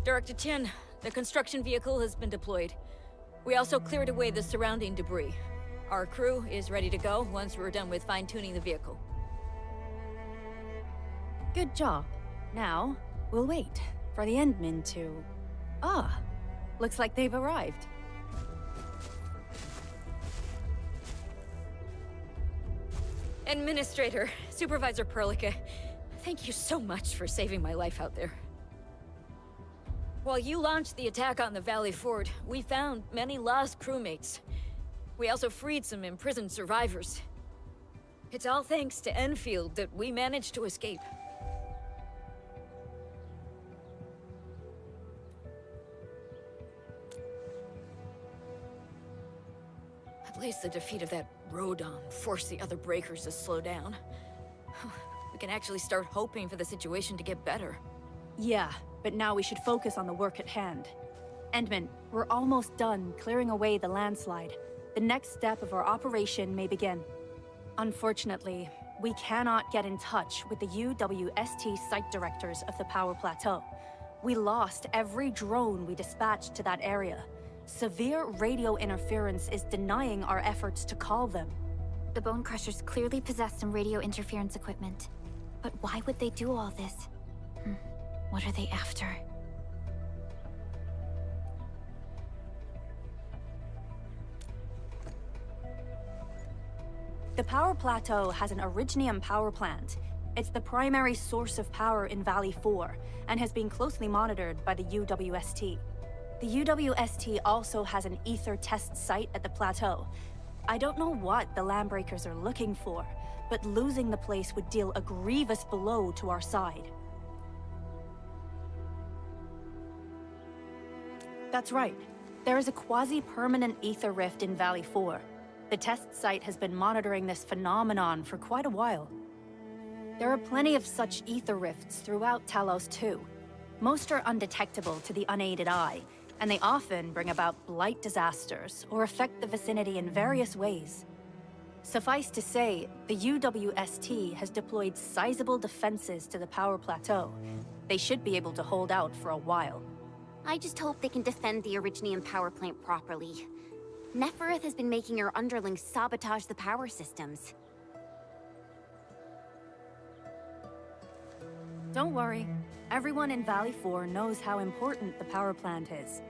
Director Chin, the construction vehicle has been deployed. We also cleared away the surrounding debris. Our crew is ready to go once we're done with fine-tuning the vehicle. Good job. Now, we'll wait for the Endmen to... Ah, looks like they've arrived. Administrator, Supervisor Perlica, thank you so much for saving my life out there. While you launched the attack on the Valley Fort, we found many lost crewmates. We also freed some imprisoned survivors. It's all thanks to Enfield that we managed to escape. At least the defeat of that Rodon forced the other breakers to slow down. We can actually start hoping for the situation to get better. Yeah, but now we should focus on the work at hand. Endman, we're almost done clearing away the landslide. The next step of our operation may begin. Unfortunately, we cannot get in touch with the UWST site directors of the Power Plateau. We lost every drone we dispatched to that area. Severe radio interference is denying our efforts to call them. The Bone Crushers clearly possess some radio interference equipment. But why would they do all this? What are they after? The Power Plateau has an Originium power plant. It's the primary source of power in Valley 4, and has been closely monitored by the UWST. The UWST also has an ether test site at the plateau. I don't know what the Landbreakers are looking for, but losing the place would deal a grievous blow to our side. That's right. There is a quasi-permanent ether rift in Valley 4. The test site has been monitoring this phenomenon for quite a while. There are plenty of such ether rifts throughout Talos too. Most are undetectable to the unaided eye, and they often bring about blight disasters or affect the vicinity in various ways. Suffice to say, the UWST has deployed sizable defenses to the Power Plateau. They should be able to hold out for a while. I just hope they can defend the Originium power plant properly. Nefereth has been making her underlings sabotage the power systems. Don't worry. Everyone in Valley 4 knows how important the power plant is.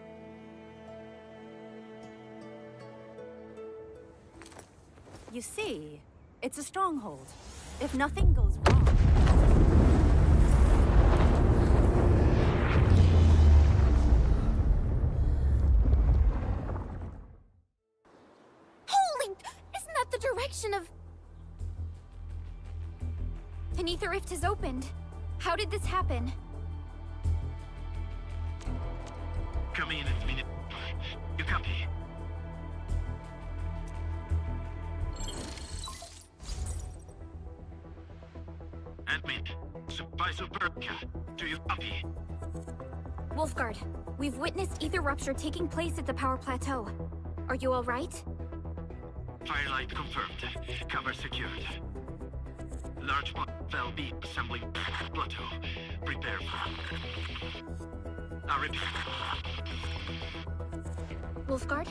You see, it's a stronghold. If nothing goes wrong... Holy! Isn't that the direction of... An ether rift has opened. How did this happen? Come in a minute. You copy? Admin, Supervisor Perlica, do you copy? Wolfguard, we've witnessed ether rupture taking place at the Power Plateau. Are you all right? Firelight confirmed. Cover secured. Large part will be assembling plateau. Prepare for... I repeat. Wolfguard?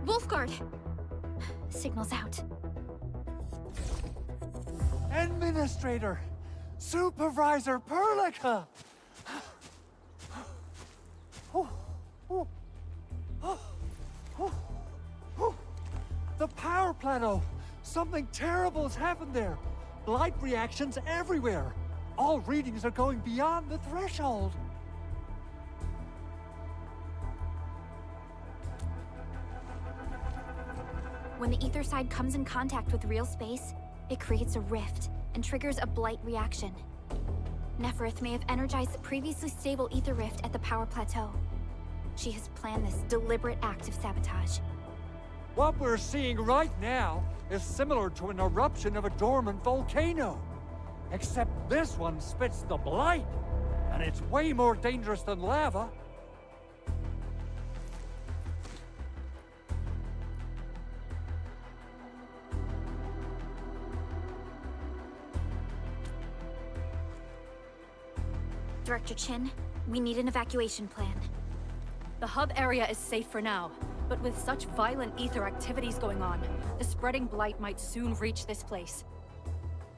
Wolfguard! Signal's out. Administrator! Supervisor Perlica! The power plateau! Something terrible's happened there! Blight reactions everywhere! All readings are going beyond the threshold! When the ether side comes in contact with real space, it creates a rift and triggers a blight reaction. Nefereth may have energized the previously stable ether rift at the Power Plateau. She has planned this deliberate act of sabotage. What we're seeing right now is similar to an eruption of a dormant volcano. Except this one spits the blight, and it's way more dangerous than lava. Director Chin, We need an evacuation plan. The hub area is safe for now, but with such violent ether activities going on, the spreading blight might soon reach this place.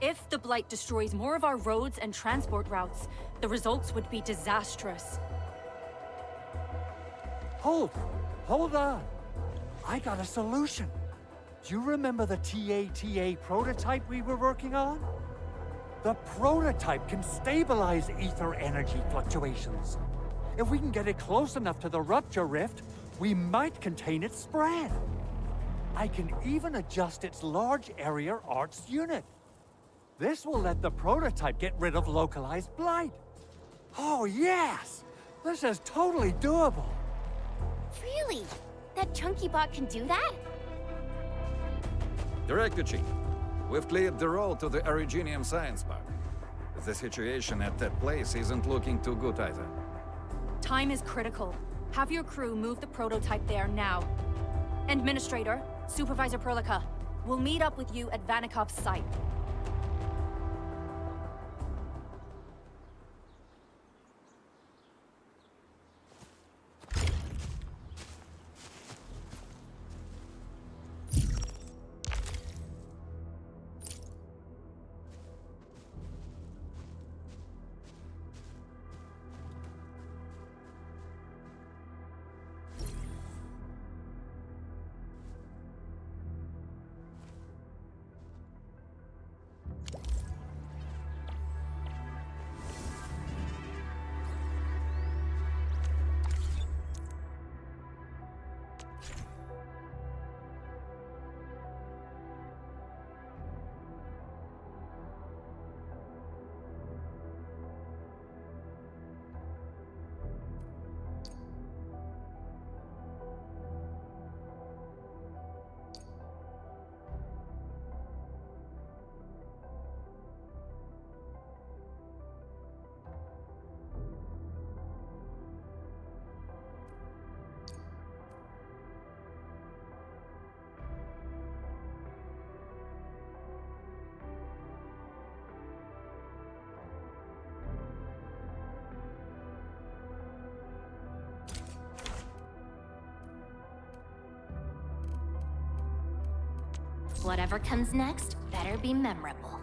If the blight destroys more of our roads and transport routes, the results would be disastrous. Hold on. I got a solution. Do you remember the TATA prototype we were working on? The prototype can stabilize ether energy fluctuations. If we can get it close enough to the rupture rift, we might contain its spread. I can even adjust its large area arts unit. This will let the prototype get rid of localized blight. Oh yes! This is totally doable. Really? That chunky bot can do that? Director Chief, we've cleared the road to the Originium Science Park. The situation at that place isn't looking too good either. Time is critical. Have your crew move the prototype there now. Administrator, Supervisor Perlica, we'll meet up with you at Vanikov's site. Whatever comes next better be memorable.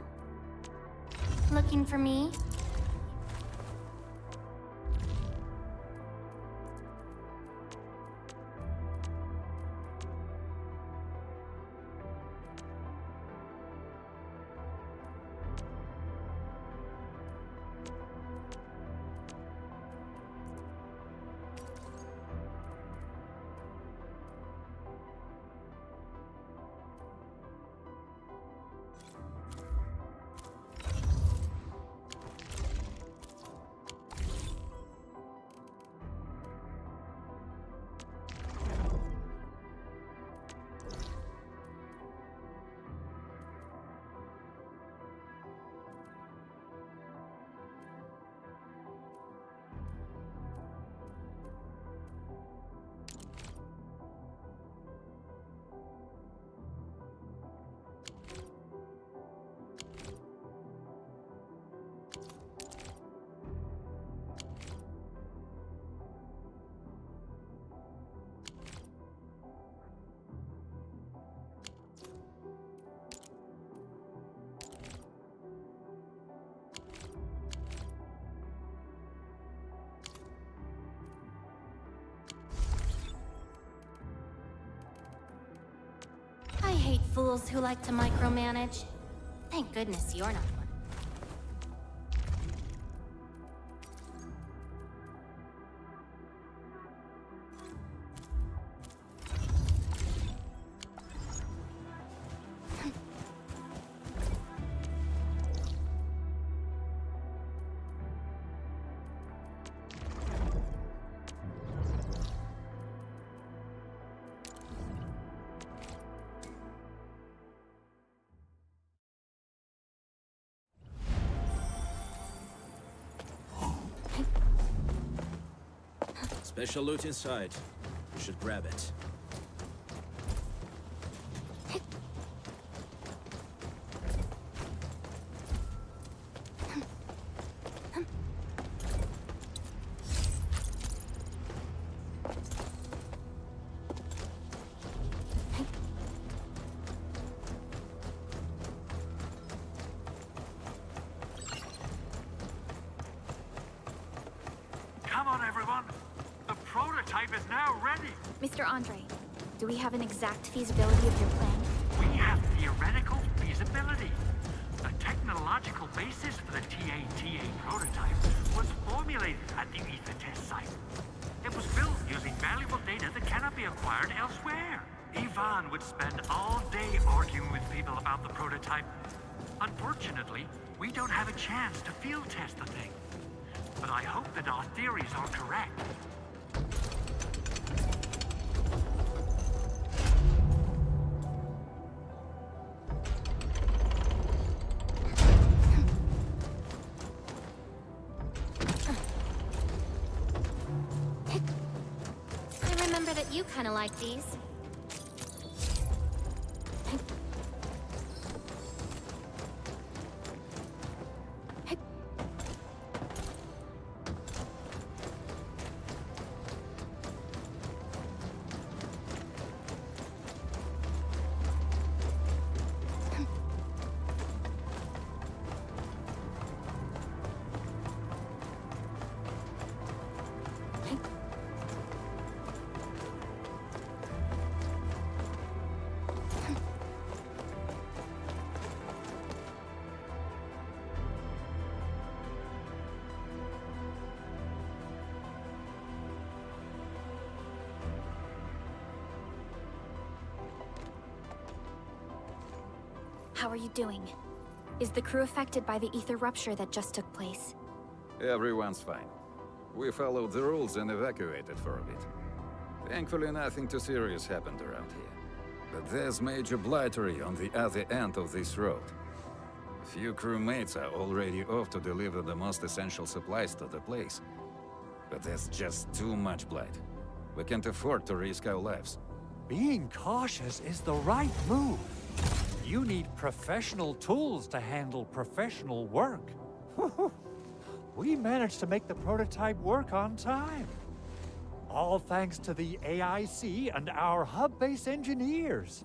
Looking for me? I hate fools who like to micromanage. Thank goodness you're not one. Special loot inside. You should grab it. prototype is now ready. Mr. Andre, do we have an exact feasibility of your plan? We have theoretical feasibility. The technological basis for the TATA prototype was formulated at the ether test site. It was built using valuable data that cannot be acquired elsewhere. Ivan would spend all day arguing with people about the prototype. Unfortunately, we don't have a chance to field test the thing. But I hope that our theories are correct. I remember that you kind of like these. How are you doing? Is the crew affected by the ether rupture that just took place? Everyone's fine. We followed the rules and evacuated for a bit. Thankfully, nothing too serious happened around here. But there's major blightery on the other end of this road. A few crewmates are already off to deliver the most essential supplies to the place. But there's just too much blight. We can't afford to risk our lives. Being cautious is the right move. You need professional tools to handle professional work. We managed to make the prototype work on time. All thanks to the AIC and our hub-base engineers.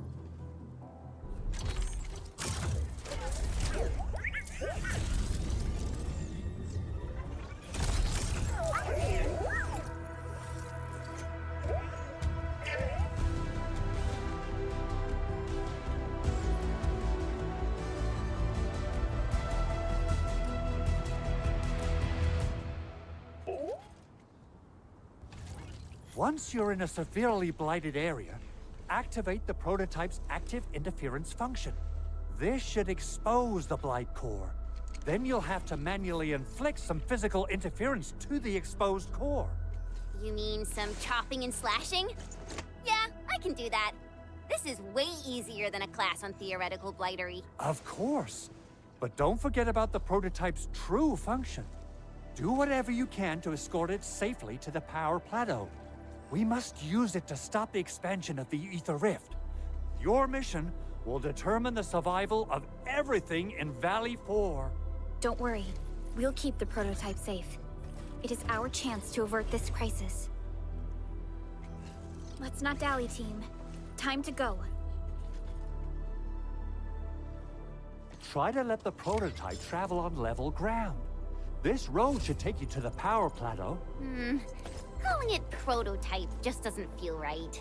Once you're in a severely blighted area, activate the prototype's active interference function. This should expose the blight core. Then you'll have to manually inflict some physical interference to the exposed core. You mean some chopping and slashing? Yeah, I can do that. This is way easier than a class on theoretical blightery. Of course. But don't forget about the prototype's true function. Do whatever you can to escort it safely to the power plateau. We must use it to stop the expansion of the ether rift. Your mission will determine the survival of everything in Valley 4. Don't worry. We'll keep the prototype safe. It is our chance to avert this crisis. Let's not dally, team. Time to go. Try to let the prototype travel on level ground. This road should take you to the power plateau. Calling it prototype just doesn't feel right.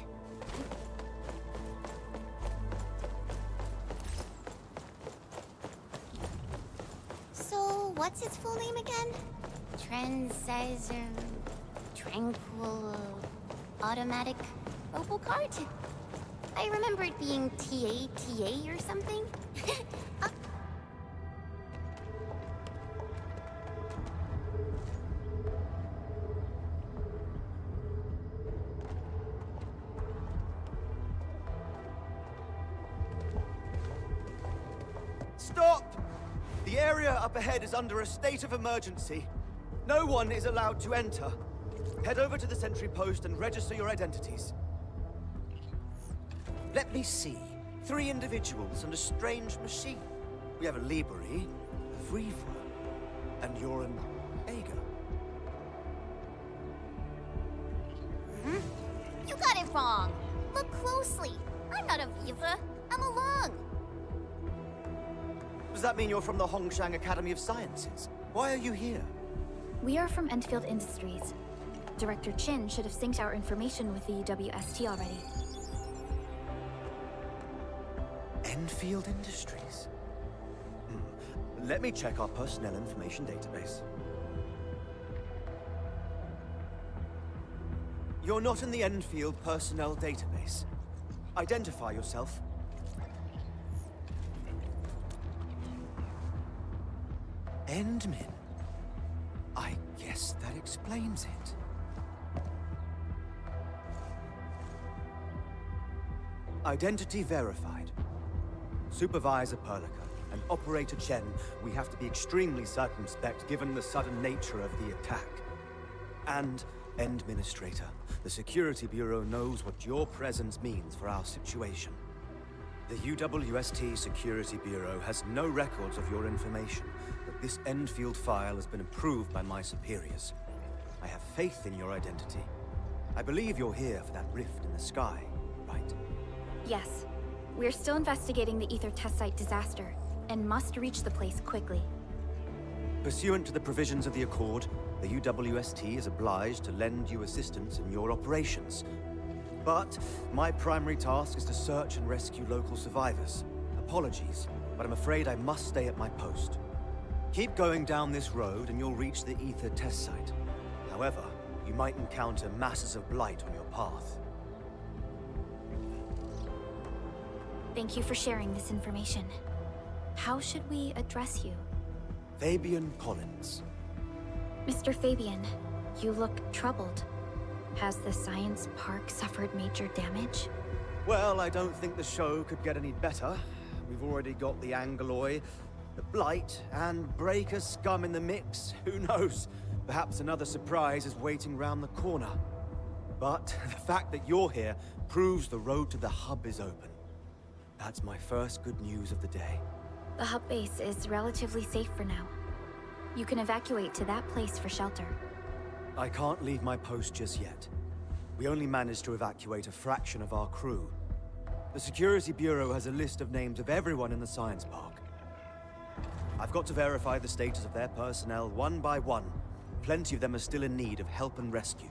So, what's its full name again? Tranquil... Automatic... Robocart? I remember it being TATA or something. Stop! The area up ahead is under a state of emergency. No one is allowed to enter. Head over to the sentry post and register your identities. Let me see. 3 individuals and a strange machine. We have a Liberi, a VIVO, and you're an AGA. You got it wrong. Look closely. I'm not a Viva. I'm a Lung. Does that mean you're from the Hongshan Academy of Sciences? Why are you here? We are from ENDFIELD Industries. Director Chin should have synced our information with the UWST already. Enfield Industries. Let me check our personnel information database. You're not in the Enfield personnel database. Identify yourself. Endmin. I guess that explains it. Identity verified. Supervisor Perlica and Operator Chen, we have to be extremely circumspect given the sudden nature of the attack. And Administrator, the Security Bureau knows what your presence means for our situation. The UWST Security Bureau has no records of your information, but this Enfield file has been approved by my superiors. I have faith in your identity. I believe you're here for that rift in the sky, right? Yes. We're still investigating the Ether test site disaster, and must reach the place quickly. Pursuant to the provisions of the Accord, the UWST is obliged to lend you assistance in your operations. But my primary task is to search and rescue local survivors. Apologies, but I'm afraid I must stay at my post. Keep going down this road and you'll reach the Ether test site. However, you might encounter masses of blight on your path. Thank you for sharing this information. How should we address you? Fabian Collins. Mr. Fabian, you look troubled. Has the science park suffered major damage? Well, I don't think the show could get any better. We've already got the Angoloi, the Blight, and Breaker scum in the mix. Who knows? Perhaps another surprise is waiting round the corner. But the fact that you're here proves the road to the hub is open. That's my first good news of the day. The hub base is relatively safe for now. You can evacuate to that place for shelter. I can't leave my post just yet. We only managed to evacuate a fraction of our crew. The Security Bureau has a list of names of everyone in the science park. I've got to verify the status of their personnel one by one. Plenty of them are still in need of help and rescue.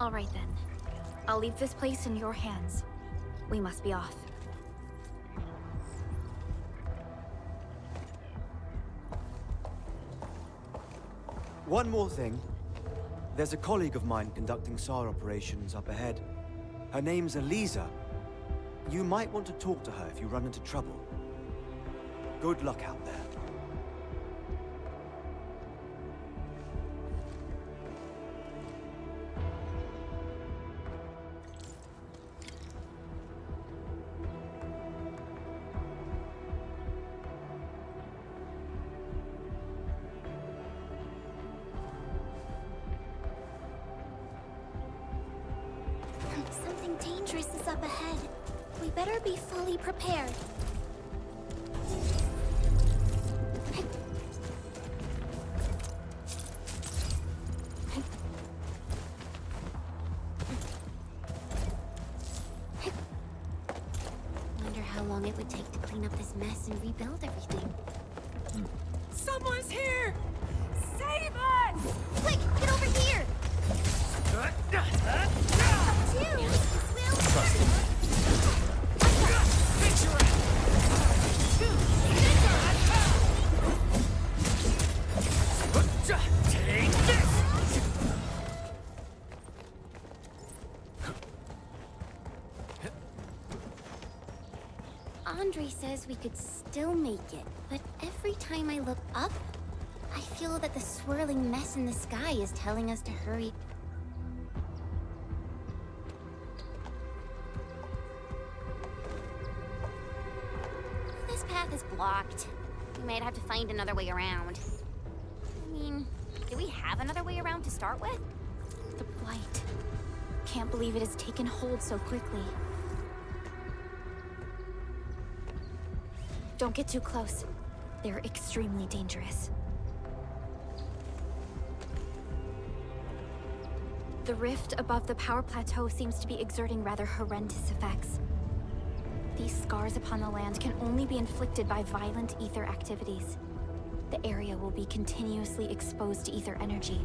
All right then. I'll leave this place in your hands. We must be off. One more thing. There's a colleague of mine conducting SAR operations up ahead. Her name's Eliza. You might want to talk to her if you run into trouble. Good luck out there. Something dangerous is up ahead. We better be fully prepared. Wonder how long it would take to clean up this mess and rebuild everything. Someone's here! Save us! Quick, get over here! Andre says we could still make it, but every time I look up, I feel that the swirling mess in the sky is telling us to hurry. This path is blocked. We might have to find another way around. I mean, do we have another way around to start with? The blight. Can't believe it has taken hold so quickly. Don't get too close. They're extremely dangerous. The rift above the power plateau seems to be exerting rather horrendous effects. These scars upon the land can only be inflicted by violent ether activities. The area will be continuously exposed to ether energy.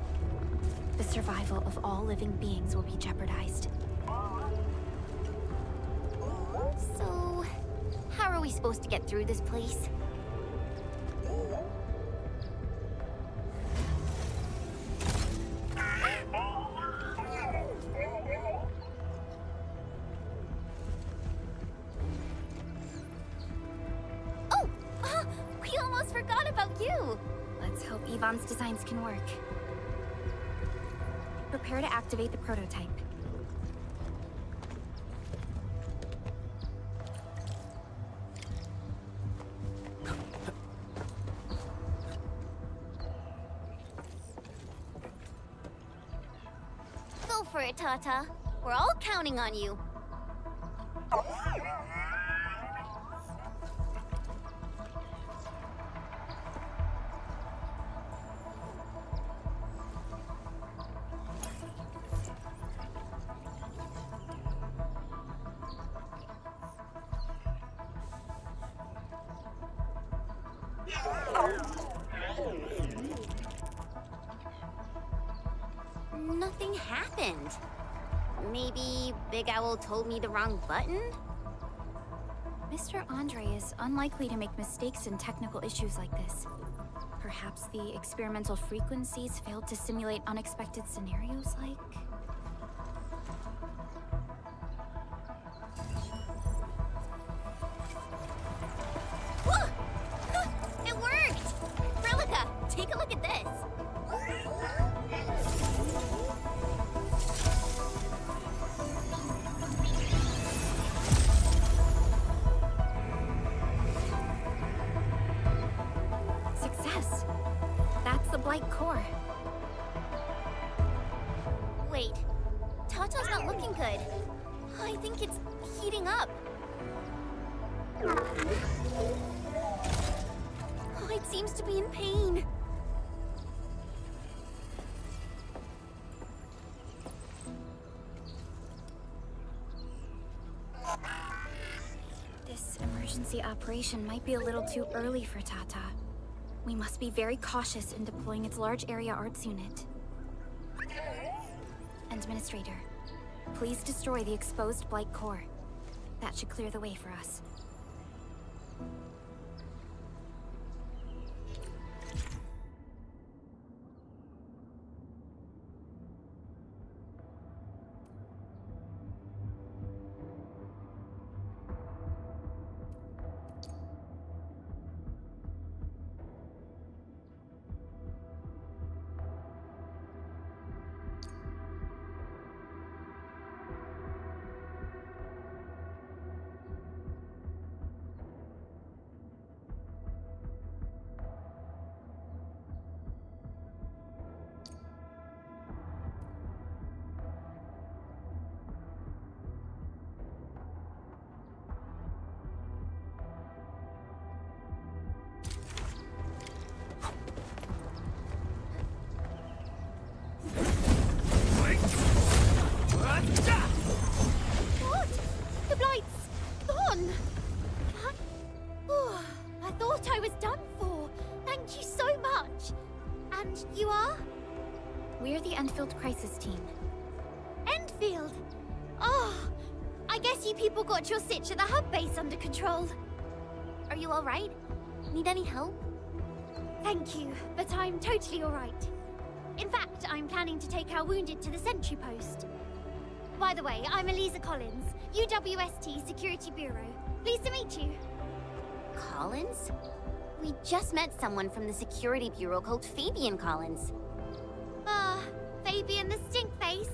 the survival of all living beings will be jeopardized. So, how are we supposed to get through this place? Oh! We almost forgot about you! Let's hope Yvonne's designs can work. Prepare to activate the prototype. Go for it, Tata. We're all counting on you. Nothing happened. Maybe Big Owl told me the wrong button? Mr. Andre is unlikely to make mistakes in technical issues like this. Perhaps the experimental frequencies failed to simulate unexpected scenarios like... Whoa! It worked! Relica, take a look at this. Success! That's the Blight core. Wait, Tata's not looking good. I think it's heating up. Oh, it seems to be in pain. This emergency operation might be a little too early for Tata. We must be very cautious in deploying its large area arts unit. Administrator, please destroy the exposed Blight core. That should clear the way for us. What? The Blight's gone! What? Oh, I thought I was done for. Thank you so much. And you are? We're the Enfield Crisis Team. Enfield? Oh, I guess you people got your sitch at the hub base under control. Are you all right? Need any help? Thank you, but I'm totally all right. In fact, I'm planning to take our wounded to the sentry post. By the way, I'm Eliza Collins, UWST Security Bureau. Pleased to meet you. Collins? We just met someone from the Security Bureau called Fabian Collins. Ah, Fabian the Stinkface.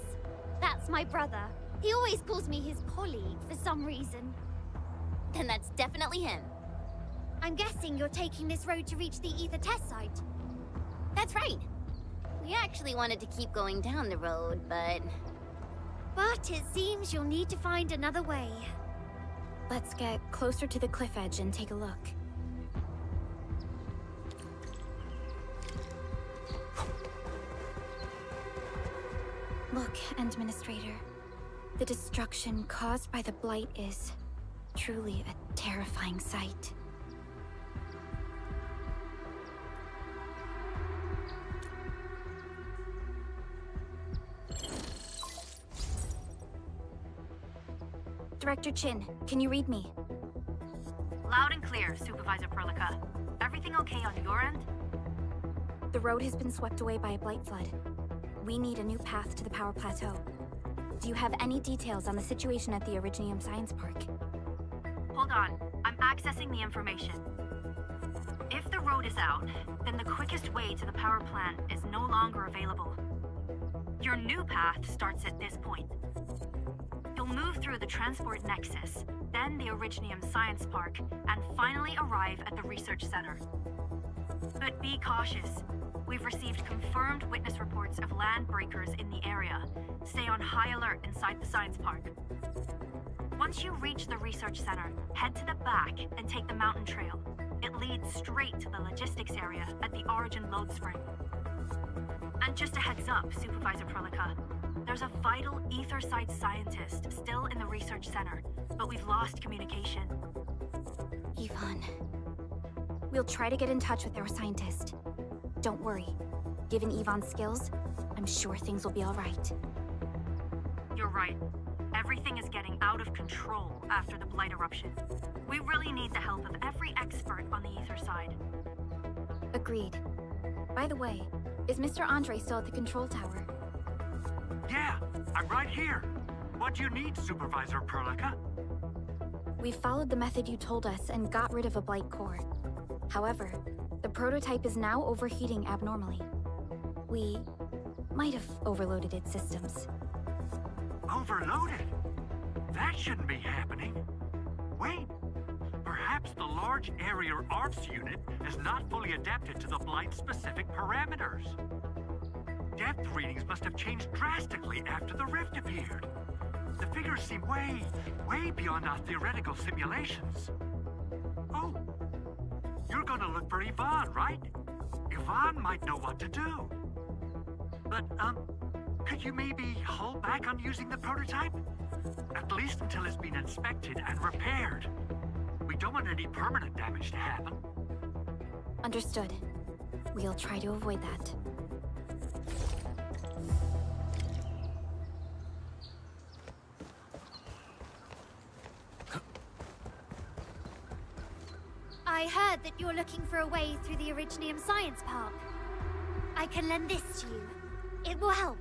That's my brother. He always calls me his colleague for some reason. Then that's definitely him. I'm guessing you're taking this road to reach the ether test site. That's right. We actually wanted to keep going down the road, but it seems you'll need to find another way. Let's get closer to the cliff edge and take a look. Look, Administrator. The destruction caused by the Blight is truly a terrifying sight. Director Chin, can you read me? Loud and clear, Supervisor Perlica. Everything okay on your end? The road has been swept away by a blight flood. We need a new path to the power plateau. Do you have any details on the situation at the Originium Science Park? Hold on, I'm accessing the information. If the road is out, then the quickest way to the power plant is no longer available. Your new path starts at this point. You'll move through the Transport Nexus, then the Originium Science Park, and finally arrive at the Research Center. But be cautious. We've received confirmed witness reports of land breakers in the area. Stay on high alert inside the Science Park. Once you reach the Research Center, head to the back and take the mountain trail. It leads straight to the logistics area at the Origin Load Spring. And just a heads up, Supervisor Perlica. There's a vital ether-side scientist still in the Research Center, but we've lost communication. Yvonne. We'll try to get in touch with our scientist. Don't worry. Given Yvonne's skills, I'm sure things will be all right. You're right. Everything is getting out of control after the Blight eruption. We really need the help of every expert on the ether side. Agreed. By the way, is Mr. Andre still at the control tower? Yeah, I'm right here. What do you need, Supervisor Perlica? We followed the method you told us and got rid of a blight core. However, the prototype is now overheating abnormally. We might have overloaded its systems. Overloaded? That shouldn't be happening. Wait, perhaps the large area ARPS unit is not fully adapted to the Blight-specific parameters. Depth readings must have changed drastically after the rift appeared. The figures seem way beyond our theoretical simulations. Oh, you're gonna look for Yvonne, right? Yvonne might know what to do. But, could you maybe hold back on using the prototype? At least until it's been inspected and repaired. We don't want any permanent damage to happen. Understood. We'll try to avoid that. I heard that you're looking for a way through the Originium Science Park. I can lend this to you. It will help.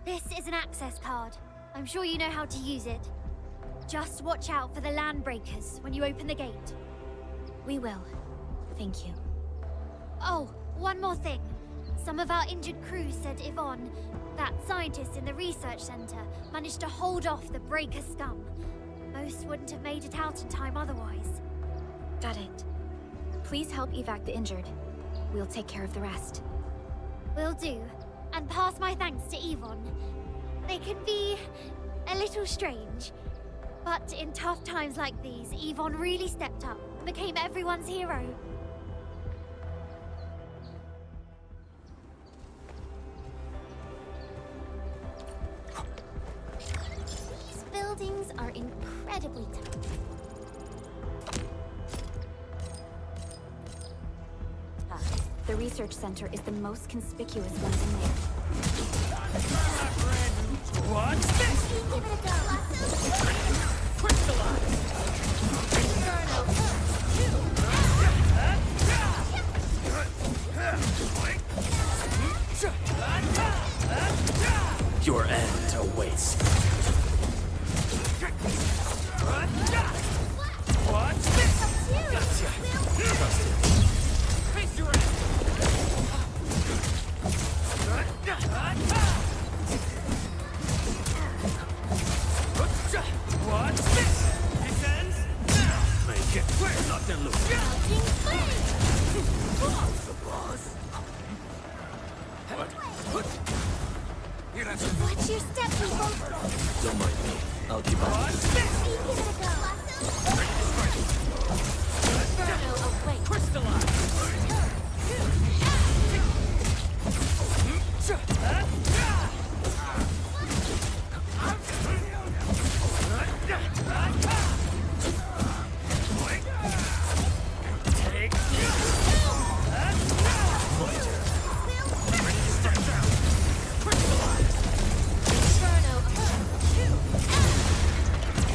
This is an access card. I'm sure you know how to use it. Just watch out for the land breakers when you open the gate. We will. Thank you. Oh, one more thing. Some of our injured crew said Yvonne, that scientist in the research center, managed to hold off the breaker scum. Most wouldn't have made it out in time otherwise. Got it. Please help evac the injured. We'll take care of the rest. Will do. And pass my thanks to Yvonne. They can be a little strange. But in tough times like these, Yvonne really stepped up and became everyone's hero. These buildings are incredibly tight. The research center is the most conspicuous one in there. Give it a go. Your end awaits. What? Gotcha. Trusted. Face your end. What's this? This ends now. Make it quick. Nothing loose. What's the boss? What? Watch your step, people. Don't mind me. I'll keep on. What's this? Give it a go. Inferno away. Crystallize. Inferno.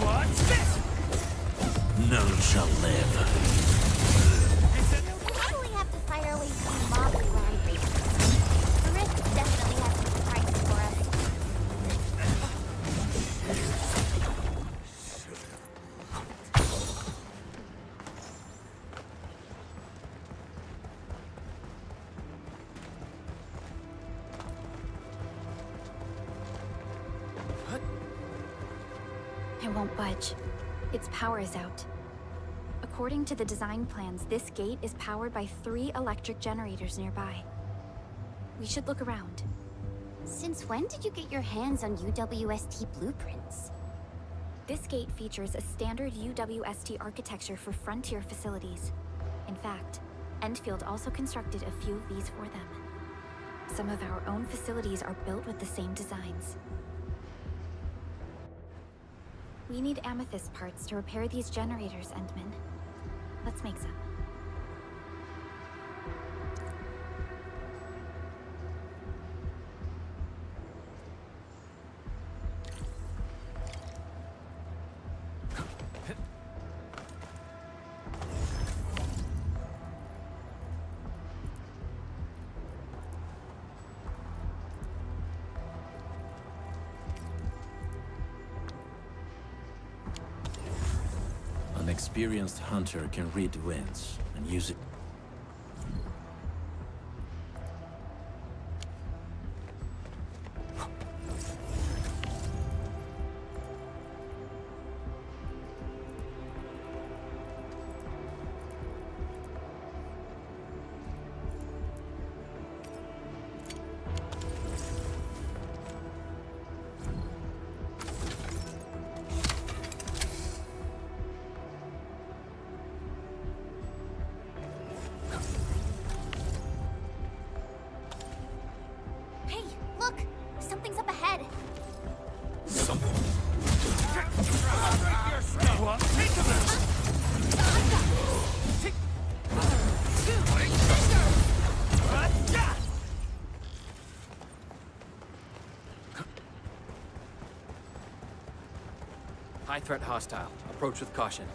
What? It won't budge. Its power is out. According to the design plans, this gate is powered by 3 electric generators nearby. We should look around. Since when did you get your hands on UWST blueprints? This gate features a standard UWST architecture for frontier facilities. In fact, ENDFIELD also constructed a few of these for them. Some of our own facilities are built with the same designs. We need amethyst parts to repair these generators, Endman. Let's make some. An experienced hunter can read the winds and use it. Hey, look! Something's up ahead. High threat hostile. Approach with caution.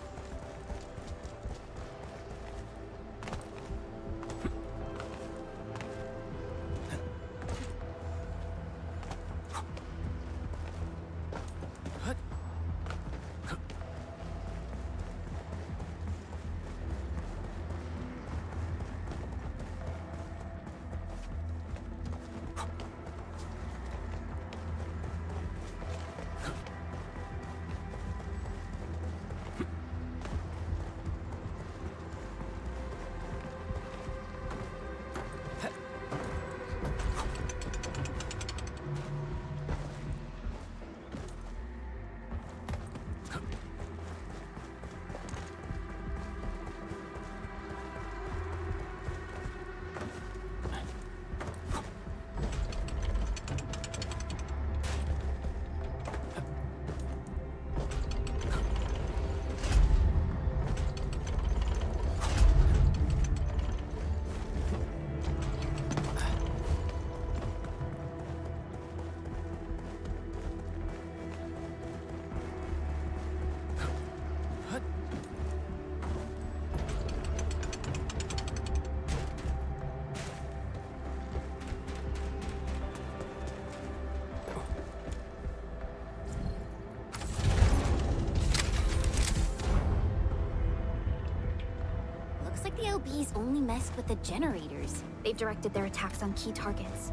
The LBs only messed with the generators. They've directed their attacks on key targets,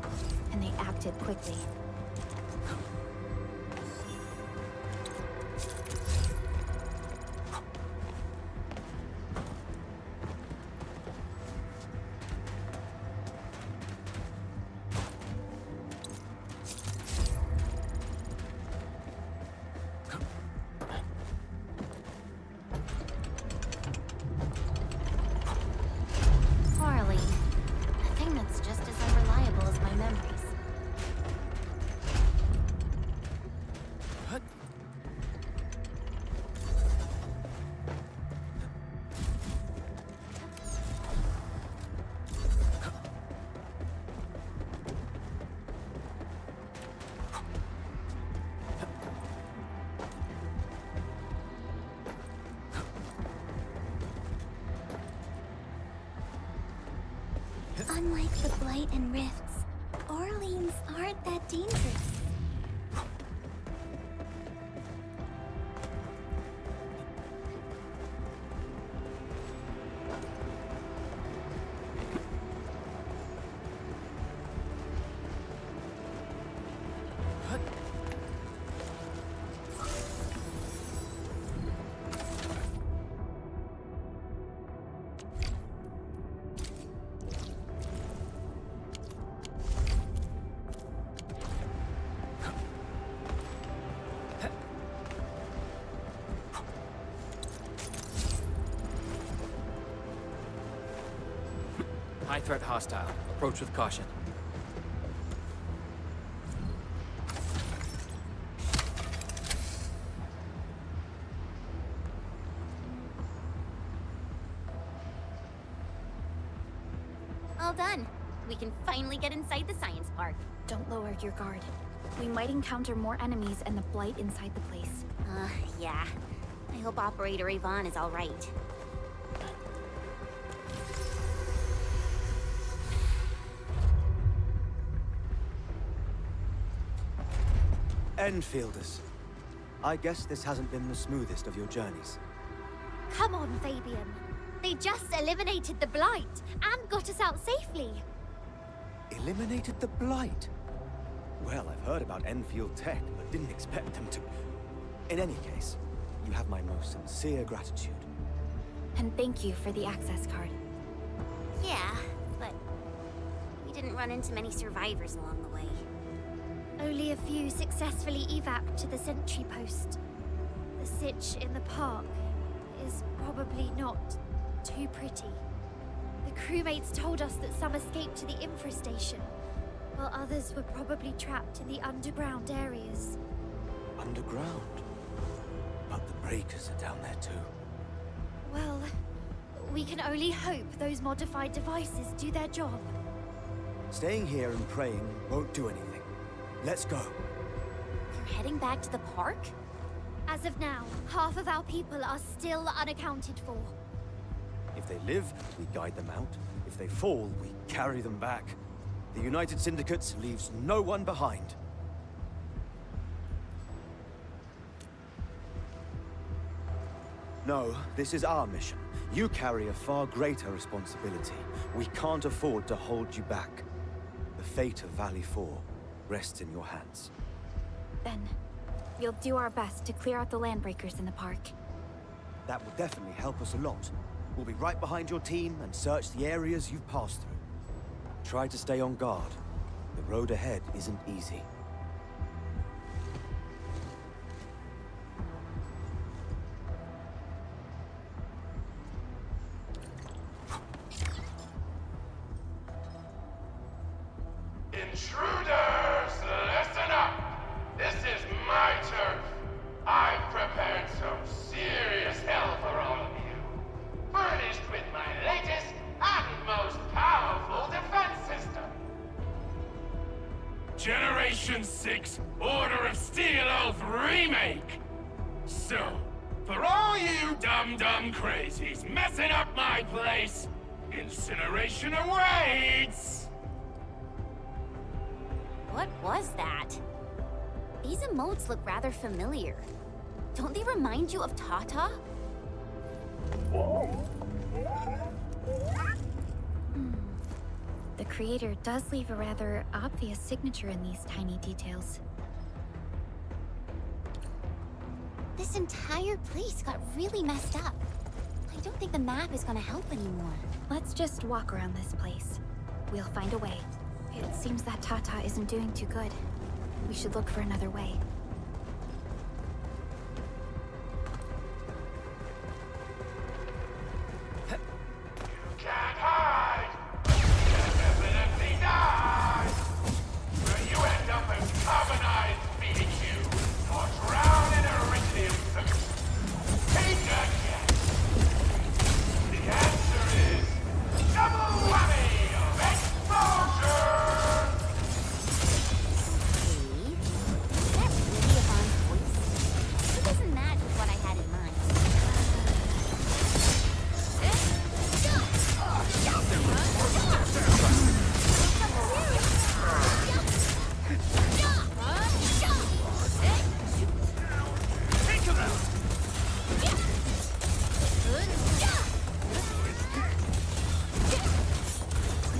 and they acted quickly. Unlike the Blight and Rifts, Orleans aren't that dangerous. High threat hostile. Approach with caution. All done. We can finally get inside the science park. Don't lower your guard. We might encounter more enemies and the blight inside the place. Yeah. I hope Operator Yvonne is all right. Enfielders. I guess this hasn't been the smoothest of your journeys. Come on, Fabian. They just eliminated the blight and got us out safely. Eliminated the blight? Well, I've heard about Enfield tech, but didn't expect them to. In any case, you have my most sincere gratitude. And thank you for the access card. Yeah, but we didn't run into many survivors along the way. Only a few successfully evac to the sentry post. The sitch in the park is probably not too pretty. The crewmates told us that some escaped to the infrastation, while others were probably trapped in the underground areas. Underground? But the breakers are down there too. Well, we can only hope those modified devices do their job. Staying here and praying won't do anything. Let's go. You're heading back to the park? As of now, half of our people are still unaccounted for. If they live, we guide them out. If they fall, we carry them back. The United Syndicate leaves no one behind. No, this is our mission. You carry a far greater responsibility. We can't afford to hold you back. The fate of Valley 4 rests in your hands. Then, we'll do our best to clear out the landbreakers in the park. That will definitely help us a lot. We'll be right behind your team and search the areas you've passed through. Try to stay on guard. The road ahead isn't easy. Intruders, listen up! This is my turf. I've prepared some serious hell for all of you. Furnished with my latest and most powerful defense system. Generation 6 Order of Steel Oath Remake! So, for all you dumb crazies messing up my place, incineration awaits! What was that? These emotes look rather familiar. Don't they remind you of Tata? The creator does leave a rather obvious signature in these tiny details. This entire place got really messed up. I don't think the map is gonna help anymore. Let's just walk around this place. We'll find a way. It seems that Tata isn't doing too good. We should look for another way. You can't hide! You definitely die! Where you end up as carbonized feeding you, or drown in iridium thirst. Take a guess! The answer is double whammy of exposure! Is that really Yvonne's voice? It doesn't match with what I had in mind. Think of it!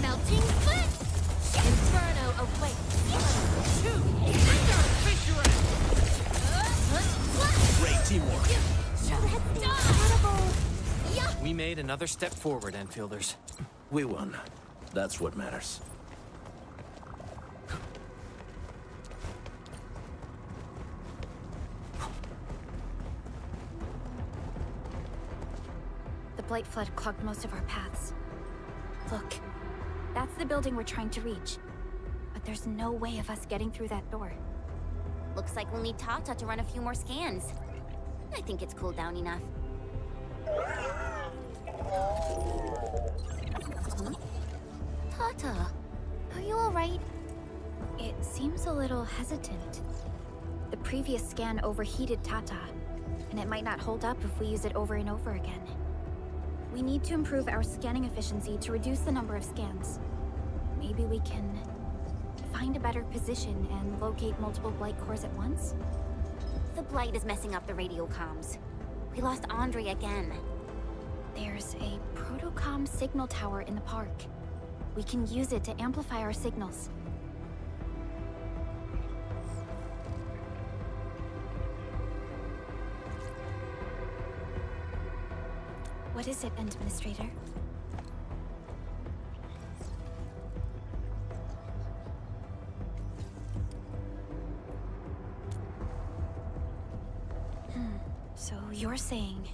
Melting foot! Inferno awaits! Great teamwork. We made another step forward, Enfielders. We won. That's what matters. The blight flood clogged most of our paths. Look, That's the building we're trying to reach. But there's no way of us getting through that door. Looks like we'll need Tata to run a few more scans. I think it's cooled down enough. Tata, are you alright? It seems a little hesitant. The previous scan overheated Tata, and it might not hold up if we use it over and over again. We need to improve our scanning efficiency to reduce the number of scans. Maybe we can find a better position and locate multiple Blight cores at once? The Blight is messing up the radio comms. We lost Andre again. There's a protocom signal tower in the park. We can use it to amplify our signals. What is it, Administrator? So you're saying...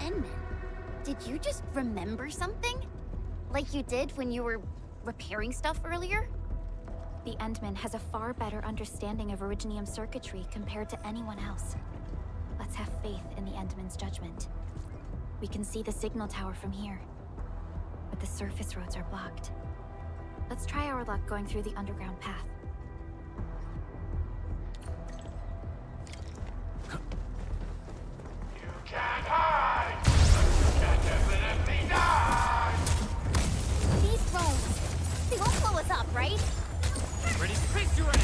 Enman, did you just remember something? Like you did when you were repairing stuff earlier? The Endman has a far better understanding of Originium circuitry compared to anyone else. Let's have faith in the Endman's judgment. We can see the signal tower from here, but the surface roads are blocked. Let's try our luck going through the underground path. You can't hide, but you can definitely die! These phones, they won't blow us up, right? Ready? Face your ass!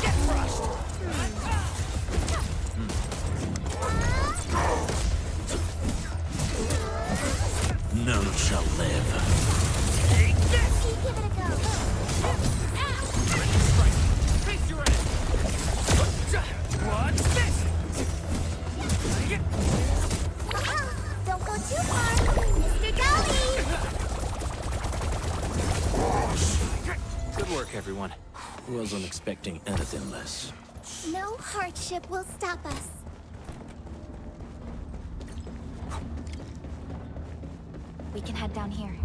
Get crushed! None shall live. Take this! Give it a go. Ready, strike! Face your ass! What's this? Don't go too far, Mr. Dolly! Good work, everyone. Wasn't expecting anything less. No hardship will stop us. We can head down here.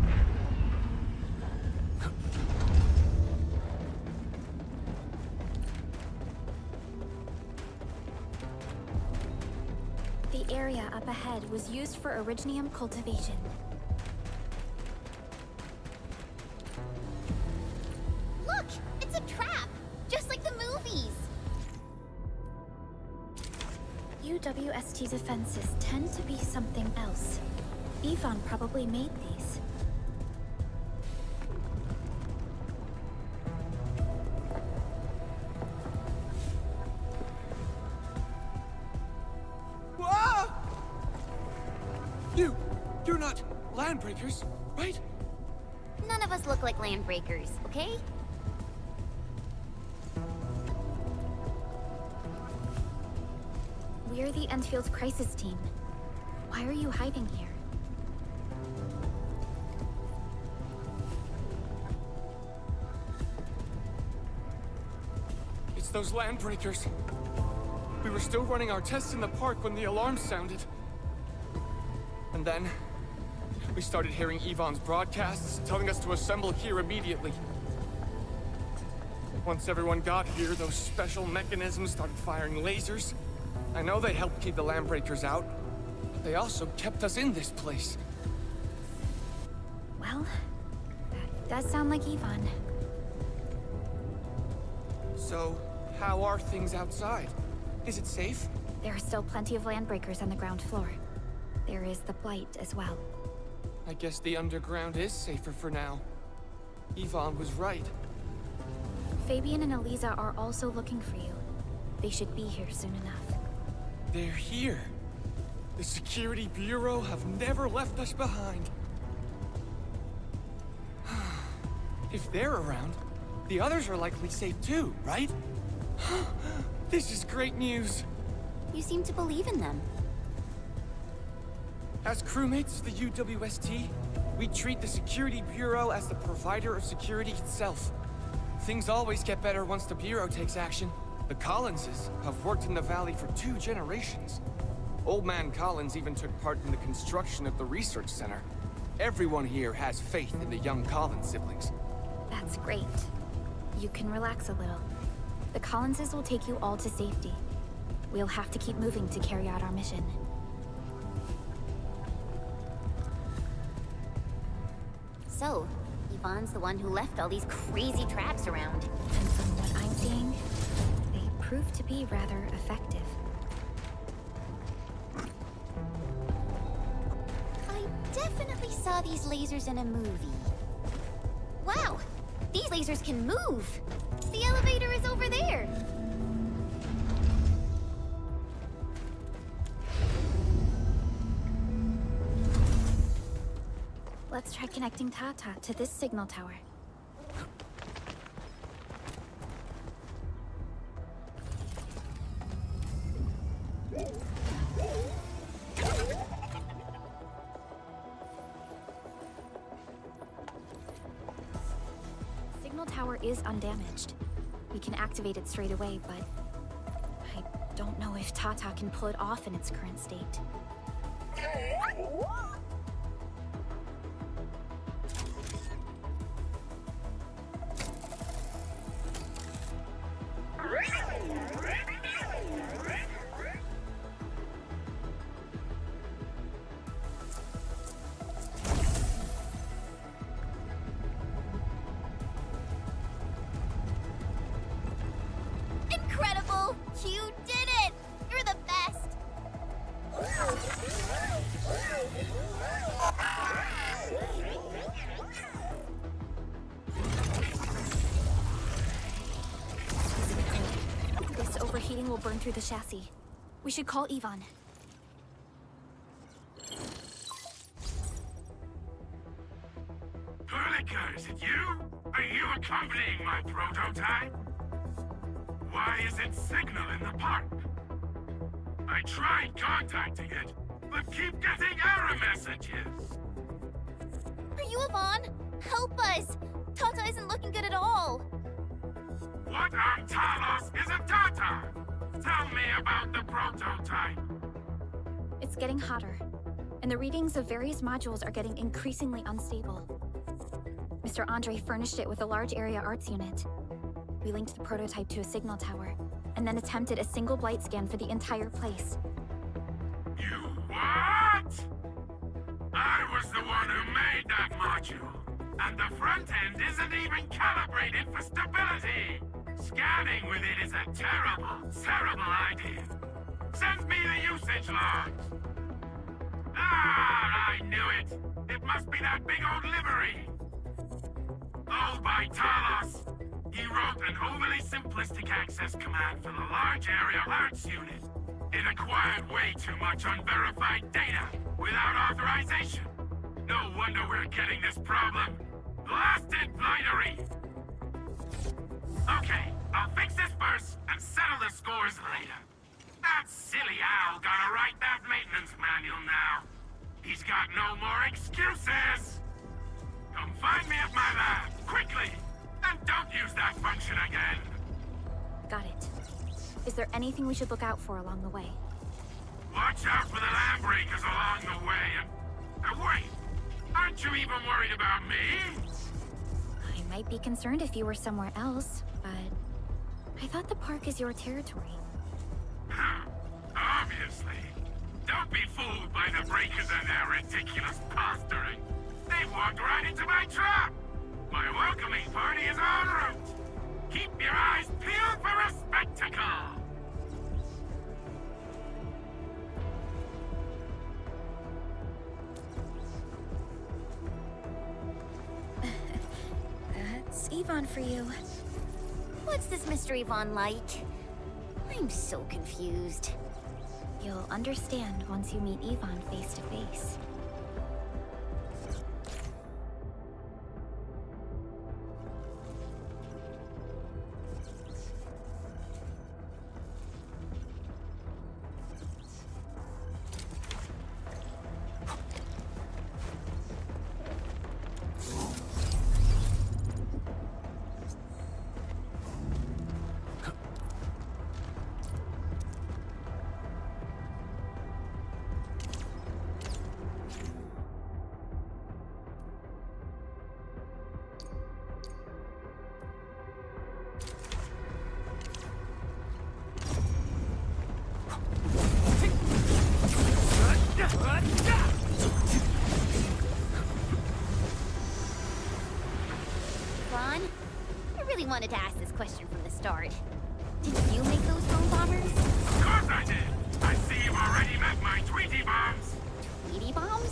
The area up ahead was used for Originium cultivation. Look, it's a trap, just like the movies. UWST defenses tend to be something else. Yvonne probably made these. Whoa! You're not landbreakers, right? None of us look like landbreakers, okay? We're the Enfield's crisis team. Why are you hiding here? It's those landbreakers. We were still running our tests in the park when the alarm sounded. And then, we started hearing Yvonne's broadcasts telling us to assemble here immediately. Once everyone got here, those special mechanisms started firing lasers. I know they helped keep the landbreakers out, but they also kept us in this place. Well, that does sound like Yvonne. So, how are things outside? Is it safe? There are still plenty of landbreakers on the ground floor. There is the Blight as well. I guess the underground is safer for now. Yvonne was right. Fabian and Eliza are also looking for you. They should be here soon enough. They're here. The Security Bureau have never left us behind. If they're around, the others are likely safe too, right? This is great news. You seem to believe in them. As crewmates of the UWST, We treat the Security Bureau as the provider of security itself. Things always get better once the Bureau takes action. The Collinses have worked in the Valley for 2 generations. Old Man Collins even took part in the construction of the research center. Everyone here has faith in the young Collins siblings. That's great. You can relax a little. The Collinses will take you all to safety. We'll have to keep moving to carry out our mission. So, Yvonne's the one who left all these crazy traps around. And from what I'm seeing, they prove to be rather effective. I definitely saw these lasers in a movie. Wow! These lasers can move! The elevator is over there! Let's try connecting Tata to this signal tower. Signal tower is undamaged. We can activate it straight away, but I don't know if Tata can pull it off in its current state. Incredible! You did it! You're the best! This overheating will burn through the chassis. We should call Yvonne. Perlica, is it you? Are you accompanying my prototype? Why isn't signal in the park? I tried contacting it, but keep getting error messages. Are you Yvonne? Help us! Tata isn't looking good at all. What on Talos is a Tata? Tell me about the prototype. It's getting hotter, and the readings of various modules are getting increasingly unstable. Mr. Andre furnished it with a large area arts unit. We linked the prototype to a signal tower, and then attempted a single blight scan for the entire place. You what? I was the one who made that module, and the front end isn't even calibrated for stability. Scanning with it is a terrible, terrible idea. Send me the usage logs. Ah, I knew it. It must be that big old livery. Owned by Talos. He wrote an overly simplistic access command for the large area arts unit. It acquired way too much unverified data without authorization. No wonder we're getting this problem. Blasted blightery! Okay, I'll fix this first and settle the scores later. That silly owl gotta write that maintenance manual now. He's got no more excuses! Come find me at my lab, quickly! And don't use that function again! Got it. Is there anything we should look out for along the way? Watch out for the land breakers along the way and wait! Aren't you even worried about me? I might be concerned if you were somewhere else, but I thought the park is your territory. Obviously. Don't be fooled by the breakers and their ridiculous posturing. They walked right into my trap! My welcoming party is en route! Keep your eyes peeled for a spectacle! That's Yvonne for you. What's this Mr. Yvonne like? I'm so confused. You'll understand once you meet Yvonne face to face. wanted to ask this question from the start. Did you make those foam bombers? Of course I did. I see you've already met my Tweety bombs. Tweety bombs?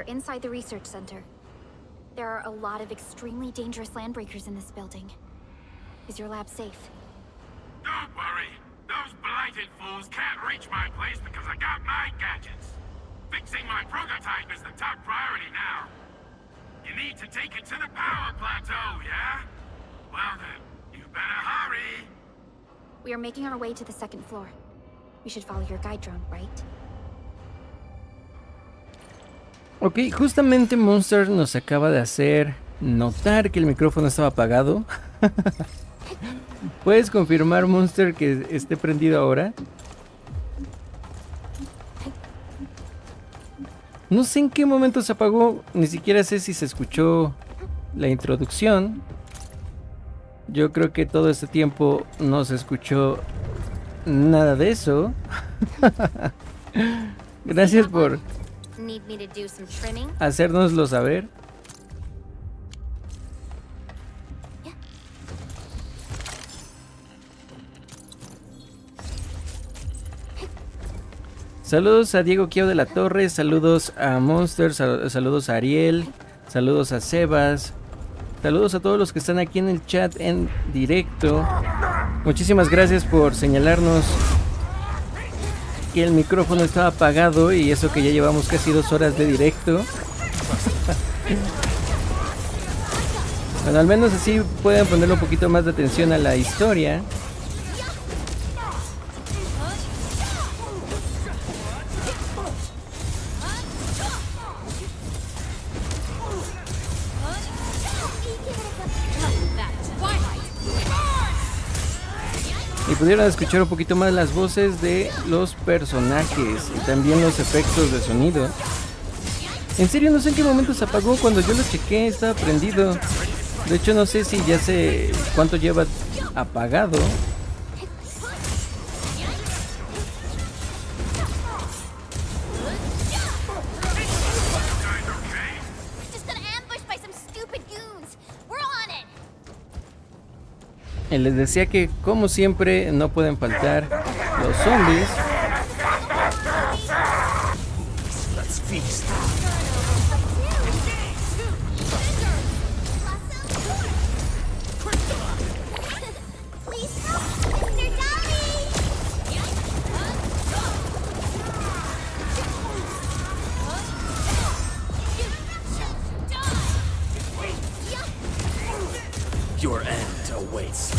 Inside the research center. There are a lot of extremely dangerous landbreakers in this building. Is your lab safe? Don't worry. Those blighted fools can't reach my place because I got my gadgets. Fixing my prototype is the top priority now. You need to take it to the power plateau, yeah? Well then, you better hurry. We are making our way to the second floor. We should follow your guide drone, right? Ok, justamente Monster nos acaba de hacer notar que el micrófono estaba apagado. ¿Puedes confirmar, Monster, que esté prendido ahora? No sé en qué momento se apagó, ni siquiera sé si se escuchó la introducción. Yo creo que todo este tiempo no se escuchó nada de eso. Gracias por hacérnoslo saber. Saludos a Diego Quiao de la Torre, saludos a Monster, saludos a Ariel, saludos a Sebas, saludos a todos los que están aquí en el chat en directo. Muchísimas gracias por señalarnos que el micrófono estaba apagado y eso que ya llevamos casi 2 horas de directo. Bueno, al menos así pueden ponerle un poquito más de atención a la historia. Y pudieron escuchar un poquito más las voces de los personajes y también los efectos de sonido. En serio, no sé en qué momento se apagó. Cuando yo lo chequé estaba prendido. De hecho no sé si ya sé cuánto lleva apagado. Y les decía que, como siempre, no pueden faltar los zombies. Your end awaits.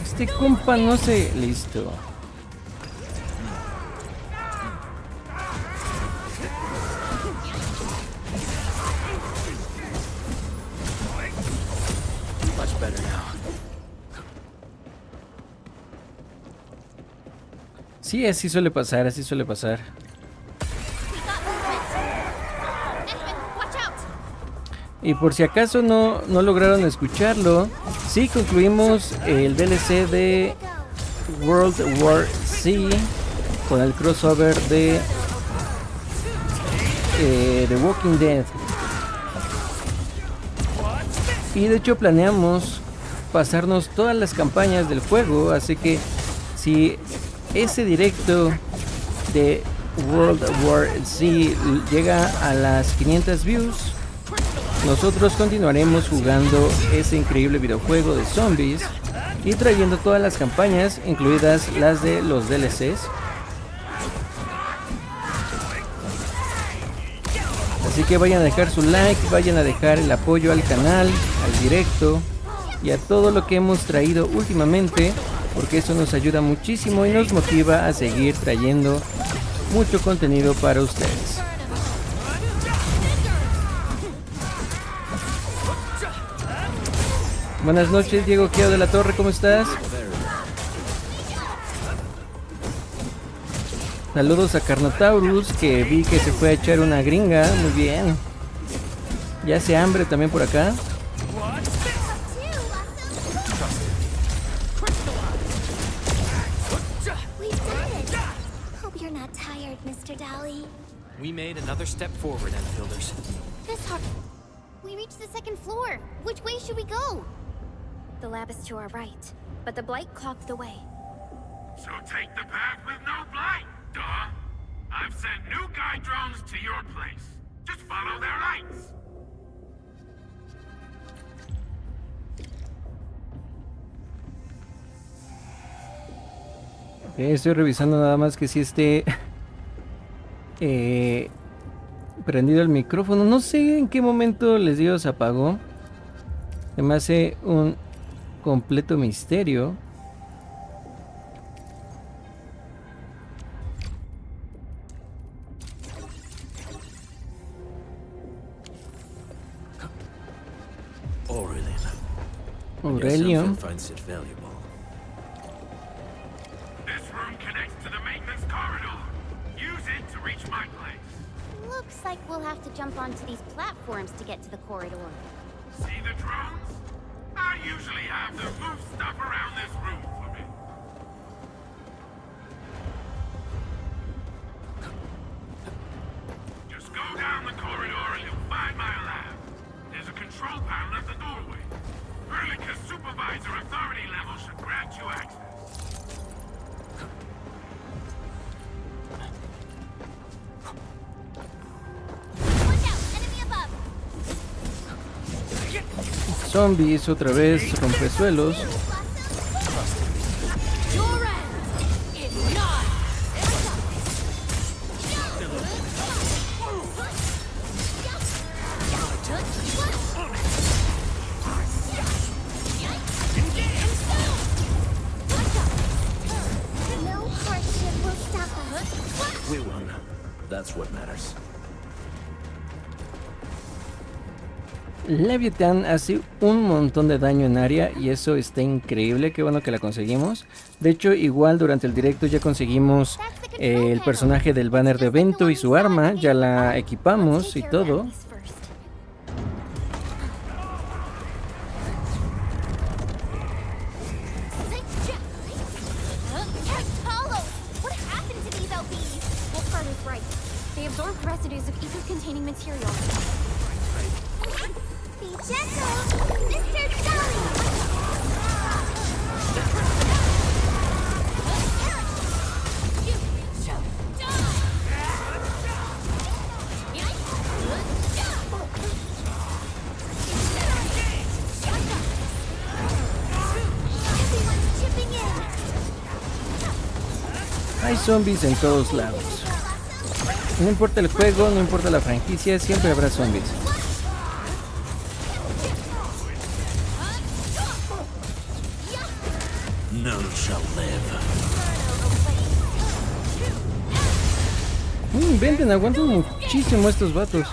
Este compa no se... Listo. Sí, así suele pasar, así suele pasar. Y por si acaso no lograron escucharlo, sí concluimos el DLC de World War Z con el crossover de The Walking Dead. Y de hecho planeamos pasarnos todas las campañas del juego, así que si ese directo de World War Z llega a las 500 views, nosotros continuaremos jugando ese increíble videojuego de zombies y trayendo todas las campañas, incluidas las de los DLCs. Así que vayan a dejar su like, vayan a dejar el apoyo al canal, al directo y a todo lo que hemos traído últimamente, porque eso nos ayuda muchísimo y nos motiva a seguir trayendo mucho contenido para ustedes. Buenas noches, Diego Quiao de la Torre, ¿cómo estás? Saludos a Carnotaurus, que vi que se fue a echar una gringa, muy bien. Ya hace hambre también por acá. We made another step forward, Enfielders. We reached the second floor. Which way should we go? The lab is to our right, but the blight clogged the way. So take the path with no blight, duh. I've sent new guide drones to your place. Just follow their lights. Estoy revisando nada más que si esté prendido el micrófono. No sé en qué momento les digo se apagó. Se me hace un completo misterio. Aurelio. Finds it valuable. This room connects to the maintenance corridor. Use it to reach my place. Looks like we'll have to jump onto these platforms to get to the corridor. See the drones? I usually have them move stuff around this room for me. Just go down the corridor and you'll find my lab. There's a control panel at the doorway. Verlica's supervisor authority level should grant you access. Zombies otra vez, rompesuelos. We won. That's what matters. Leviathan hace un montón de daño en área y eso está increíble, qué bueno que la conseguimos. De hecho, igual durante el directo ya conseguimos el personaje del banner de evento y su arma, ya la equipamos y todo. Hay zombies en todos lados. No importa el juego, no importa la franquicia, siempre habrá zombies. None shall live. Inventen, aguantan muchísimo estos vatos.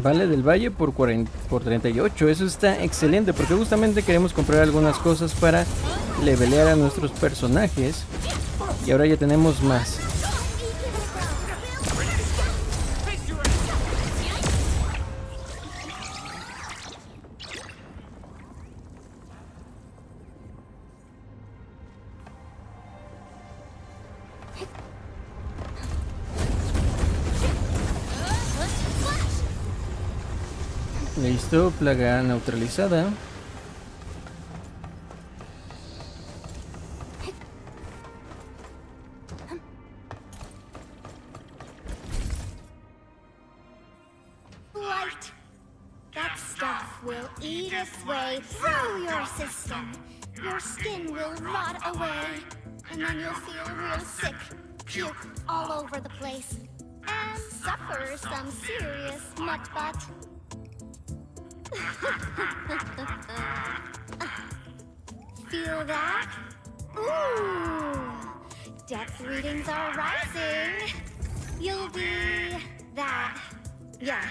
Vale del Valle por 38. Eso está excelente porque justamente queremos comprar algunas cosas para levelear a nuestros personajes. Y ahora ya tenemos más. Listo, plaga neutralizada. Light. That stuff will eat its way through your system. Your skin will rot away, and then you'll feel real sick, puke all over the place, and suffer some serious mutt butt. Feel that? Ooh! Depth readings are rising. You'll be that. Yeah,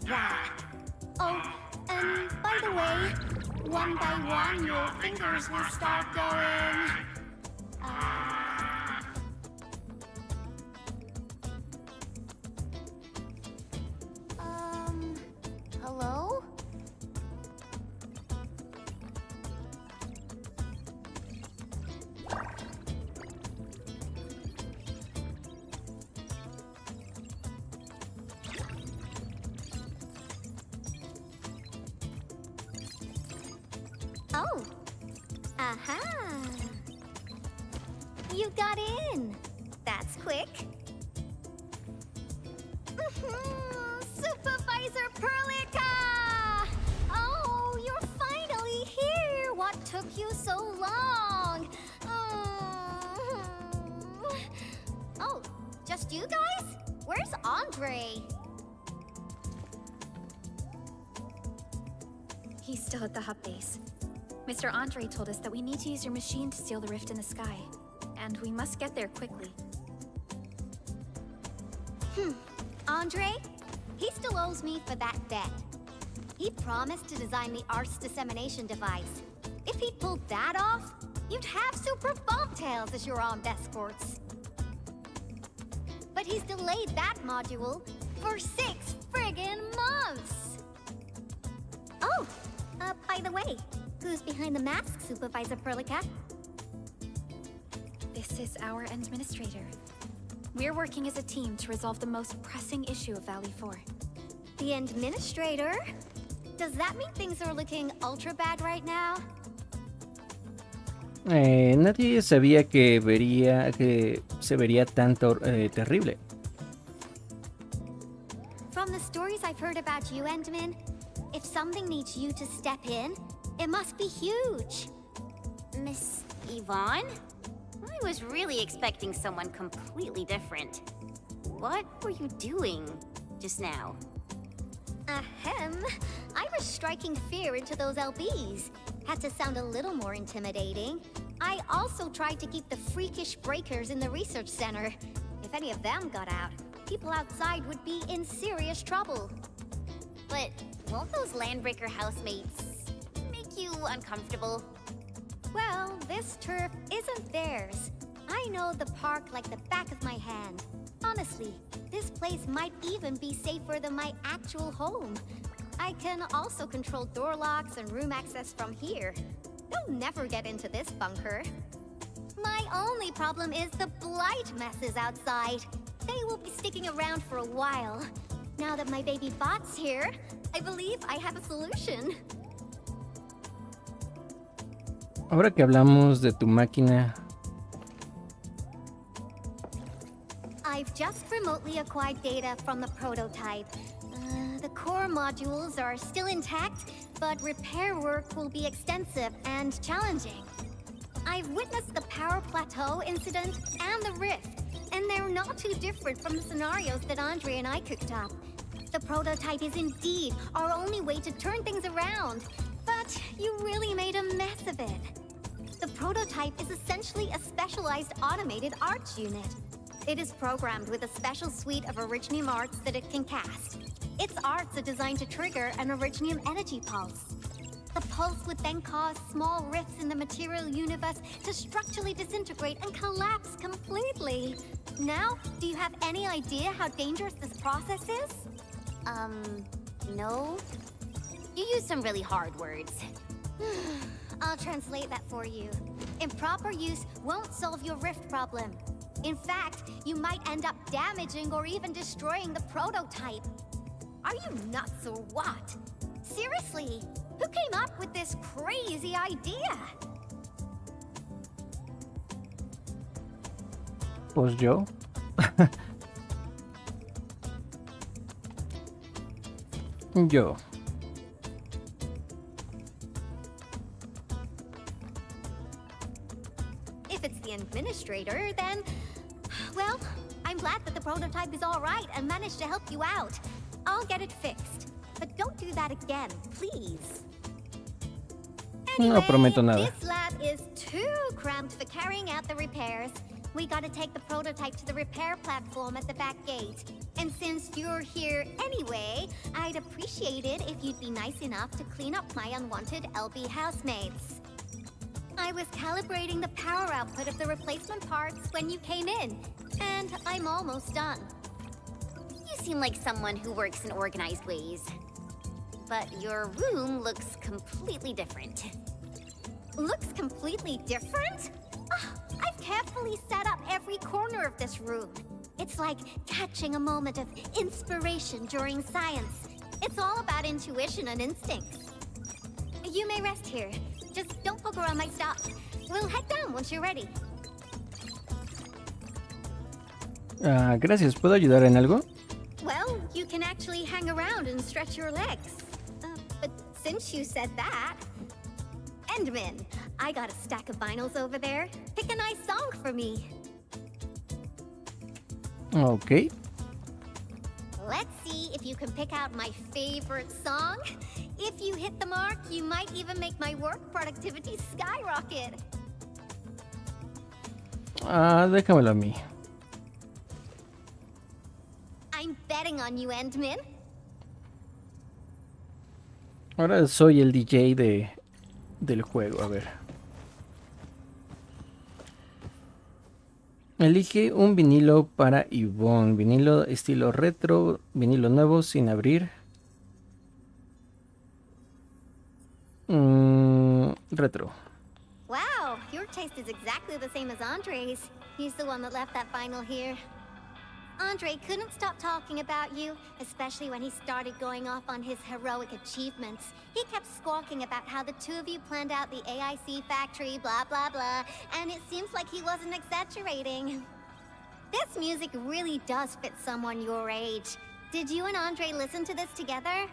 that. Oh, and by the way, one by one your fingers will start going. Hello? Oh. Aha. You got in. That's quick. Supervisor Perlica! Oh, you're finally here. What took you so long? Oh, just you guys? Where's Andre? He's still at the hub base. Mr. Andre told us that we need to use your machine to seal the rift in the sky. And we must get there quickly. Andre? He still owes me for that bet. He promised to design the Art's dissemination device. If he'd pulled that off, you'd have super bobtails as your armed escorts. But he's delayed that module for 6 friggin' months! Oh, by the way, who's behind the mask, Supervisor Perlica? This is our administrator. We're working as a team to resolve the most pressing issue of Valley 4. The administrator? Does that mean things are looking ultra bad right now? Nadie sabía que se vería tan terrible. From the stories I've heard about you, Endman, if something needs you to step in, it must be huge. Miss Yvonne? I was really expecting someone completely different. What were you doing just now? Ahem. I was striking fear into those LBs. Had to sound a little more intimidating. I also tried to keep the freakish breakers in the research center. If any of them got out, people outside would be in serious trouble. But won't those Landbreaker housemates make you uncomfortable? Well, this turf isn't theirs. I know the park like the back of my hand. Honestly, this place might even be safer than my actual home. I can also control door locks and room access from here. They'll never get into this bunker. My only problem is the blight messes outside. They will be sticking around for a while. Now that my baby bot's here, I believe I have a solution. Ahora que hablamos de tu máquina, I've just remotely acquired data from the prototype. The core modules are still intact, but repair work will be extensive and challenging. I've witnessed the power plateau incident and the rift, and they're not too different from the scenarios that Andre and I cooked up. The prototype is indeed our only way to turn things around, but you really made a mess of it. The prototype is essentially a specialized automated arts unit. It is programmed with a special suite of originium arts that it can cast. Its arts are designed to trigger an originium energy pulse. The pulse would then cause small rifts in the material universe to structurally disintegrate and collapse completely. Now, do you have any idea how dangerous this process is? No. You use some really hard words. I'll translate that for you. Improper use won't solve your rift problem. In fact, you might end up damaging or even destroying the prototype. Are you nuts or what? Seriously, who came up with this crazy idea? Pues yo. Yo. If it's the administrator, then... Well, I'm glad that the prototype is all right and managed to help you out. I'll get it fixed. But don't do that again, please. Anyway, No prometo nada. This lab is too cramped for carrying out the repairs. We gotta take the prototype to the repair platform at the back gate. And since you're here anyway, I'd appreciate it if you'd be nice enough to clean up my unwanted LB housemates. I was calibrating the power output of the replacement parts when you came in, and I'm almost done. You seem like someone who works in organized ways. But your room looks completely different. Looks completely different? I've carefully set up every corner of this room. It's like catching a moment of inspiration during science. It's all about intuition and instincts. You may rest here. Just don't poke around my stuff. We'll head down once you're ready. Gracias. ¿Puedo ayudar en algo? Well, you can actually hang around and stretch your legs. But since you said that... Endman, I got a stack of vinyls over there. Pick a nice song for me. Okay. Let's see if you can pick out my favorite song. If you hit the mark, you might even make my work productivity skyrocket. Déjamelo a mí. I'm betting on you, Endman. Ahora soy el DJ del juego, a ver. Elige un vinilo para Yvonne. Vinilo estilo retro, vinilo nuevo sin abrir. Retro. Wow, your taste is exactly the same as Andre's. He's the one that left that vinyl here. Andre couldn't stop talking about you, especially when he started going off on his heroic achievements. He kept squawking about how the two of you planned out the AIC factory, blah blah blah, and it seems like he wasn't exaggerating. This music really does fit someone your age. Did you and Andre listen to this together?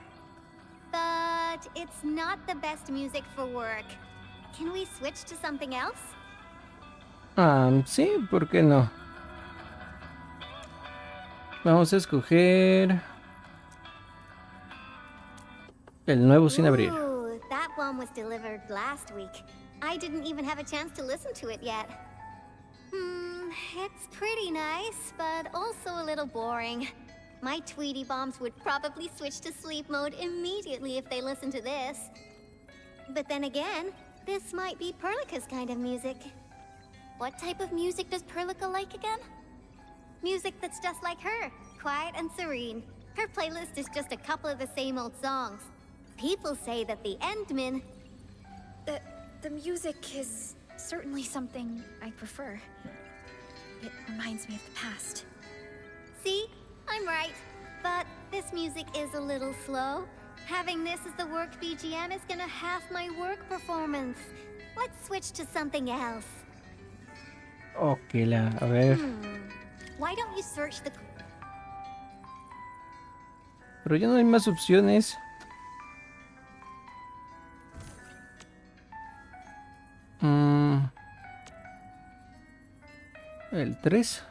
But it's not the best music for work. Can we switch to something else? Sí, ¿por qué no? Vamos a escoger el nuevo sin abrir. Ooh, that one was delivered last week. I didn't even have a chance to listen to it yet. It's pretty nice, but also a little boring. My Tweety Bombs would probably switch to sleep mode immediately if they listened to this. But then again, this might be Perlica's kind of music. What type of music does Perlica like again? Music that's just like her, quiet and serene. Her playlist is just a couple of the same old songs. People say that the Endman... The music is certainly something I prefer. It reminds me of the past. See? I'm right. But this music is a little slow. Having this as the work BGM is gonna half my work performance. Let's switch to something else. Ok, a ver. Why don't you search the... Pero ya no hay más opciones. El 3.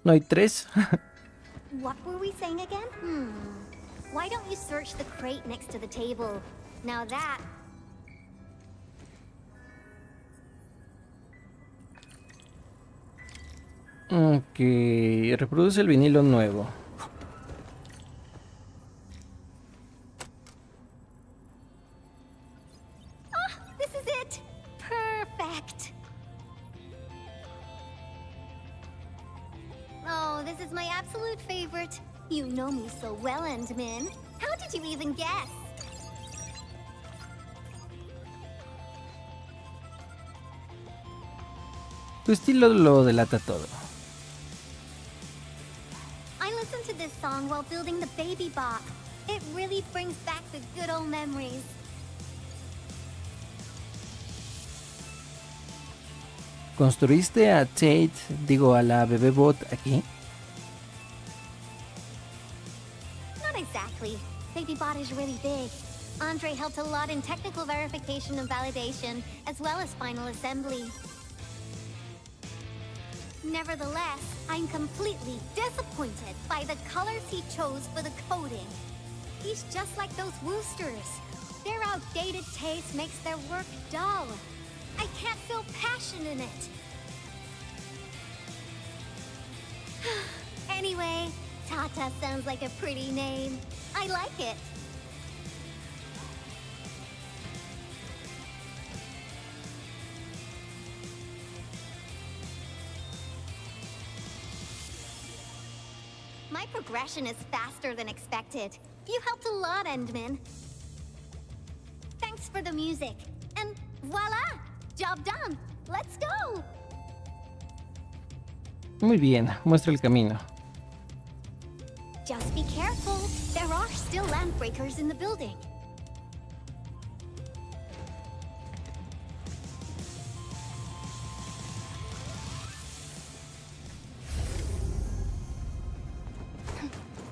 No hay 3. What were we saying again? Why don't you search the crate next to the table? Now that... Ok, reproduce el vinilo nuevo. This is my absolute favorite. You know me so well, Endmin. How did you even guess? Tu estilo lo delata todo. I listened to this song while building the baby bot. It really brings back the good old memories. ¿Construiste a Tate, digo a la bebé bot aquí? Not exactly. Baby bot is really big. Andre helped a lot in technical verification and validation, as well as final assembly. Nevertheless, I'm completely disappointed by the colors he chose for the coding. He's just like those Woosters. Their outdated taste makes their work dull. I can't feel passion in it. Anyway, Tata sounds like a pretty name. I like it. My progression is faster than expected. You helped a lot, Endmin. Thanks for the music. And voila! Job done. Let's go. Muy bien, muestra el camino. Just be careful. There are still lamp breakers in the building.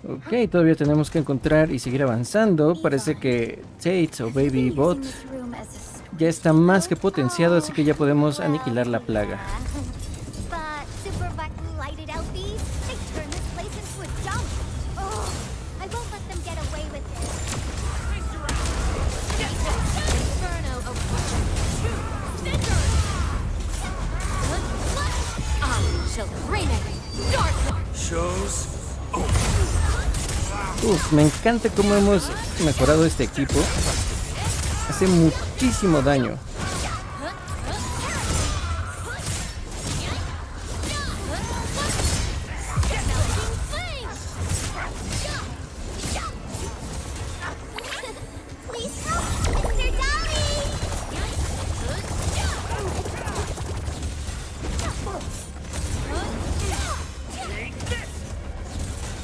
Ok, todavía tenemos que encontrar y seguir avanzando. Parece que Tate o Baby Bot ya está más que potenciado, así que ya podemos aniquilar la plaga. Uf, me encanta cómo hemos mejorado este equipo. Hace muchísimo daño.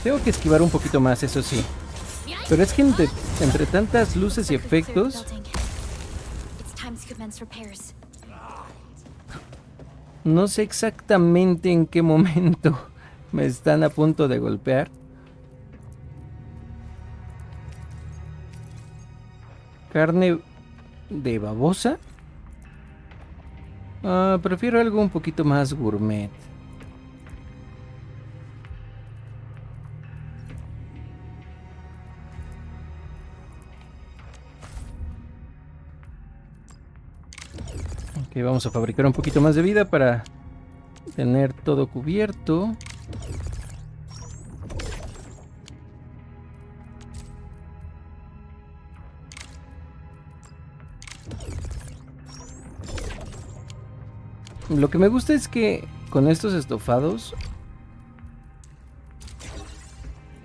Tengo que esquivar un poquito más, eso sí. Pero es que entre tantas luces y efectos, no sé exactamente en qué momento me están a punto de golpear. Carne de babosa. Prefiero algo un poquito más gourmet. Ok, vamos a fabricar un poquito más de vida para tener todo cubierto. Lo que me gusta es que con estos estofados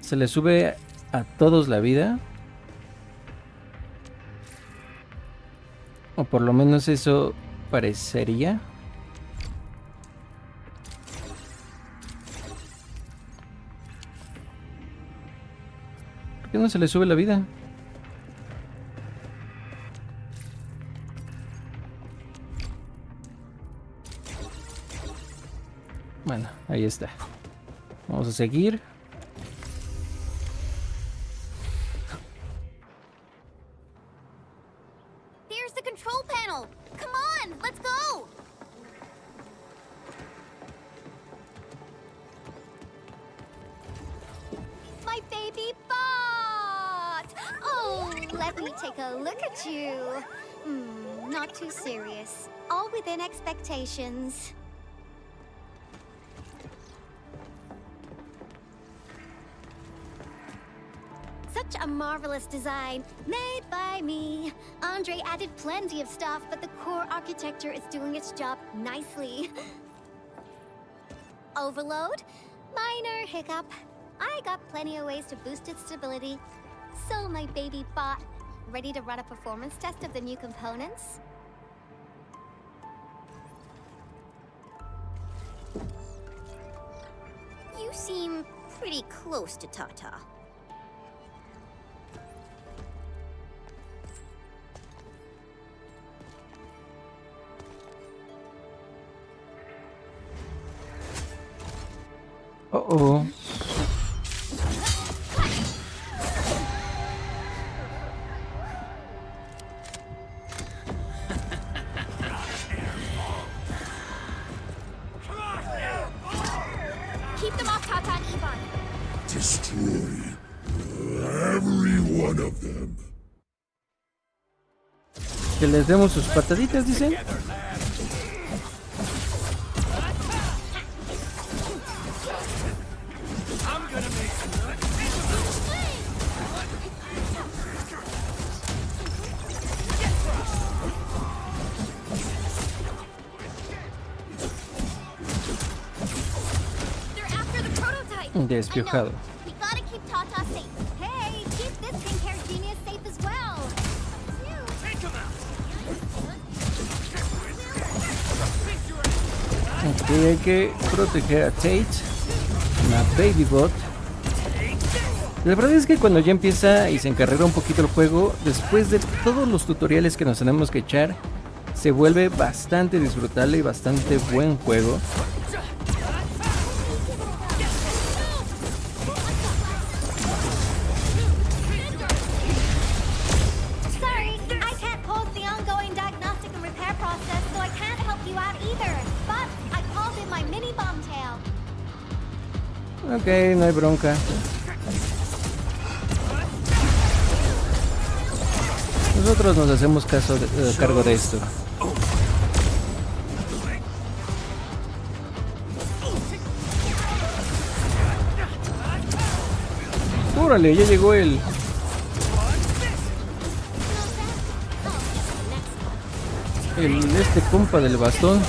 se le sube a todos la vida. O por lo menos eso parecería. ¿Por qué no se le sube la vida? Bueno, ahí está. Vamos a seguir. There's the control panel. Come on, let's go. My baby bot. Oh, let me take a look at you. Not too serious. All within expectations. Such a marvelous design, made by me. Andre added plenty of stuff, but the core architecture is doing its job nicely. Overload? Minor hiccup. I got plenty of ways to boost its stability. So, my baby bot, ready to run a performance test of the new components? You seem pretty close to Tata. Uh-oh. Keep them off Tata and Yvonne. Destroy every one of them. Que les demos sus pataditas, dicen. Despiojado. We gotta keep Tata safe. Hey, keep this pink-haired genius safe as well. Take him out. Ok, hay que proteger a Tate, una Baby Bot. La verdad es que cuando ya empieza y se encarrera un poquito el juego, después de todos los tutoriales que nos tenemos que echar, se vuelve bastante disfrutable y bastante buen juego. Ok, no hay bronca. Nosotros nos hacemos cargo de esto. Órale, ya llegó este compa del bastón.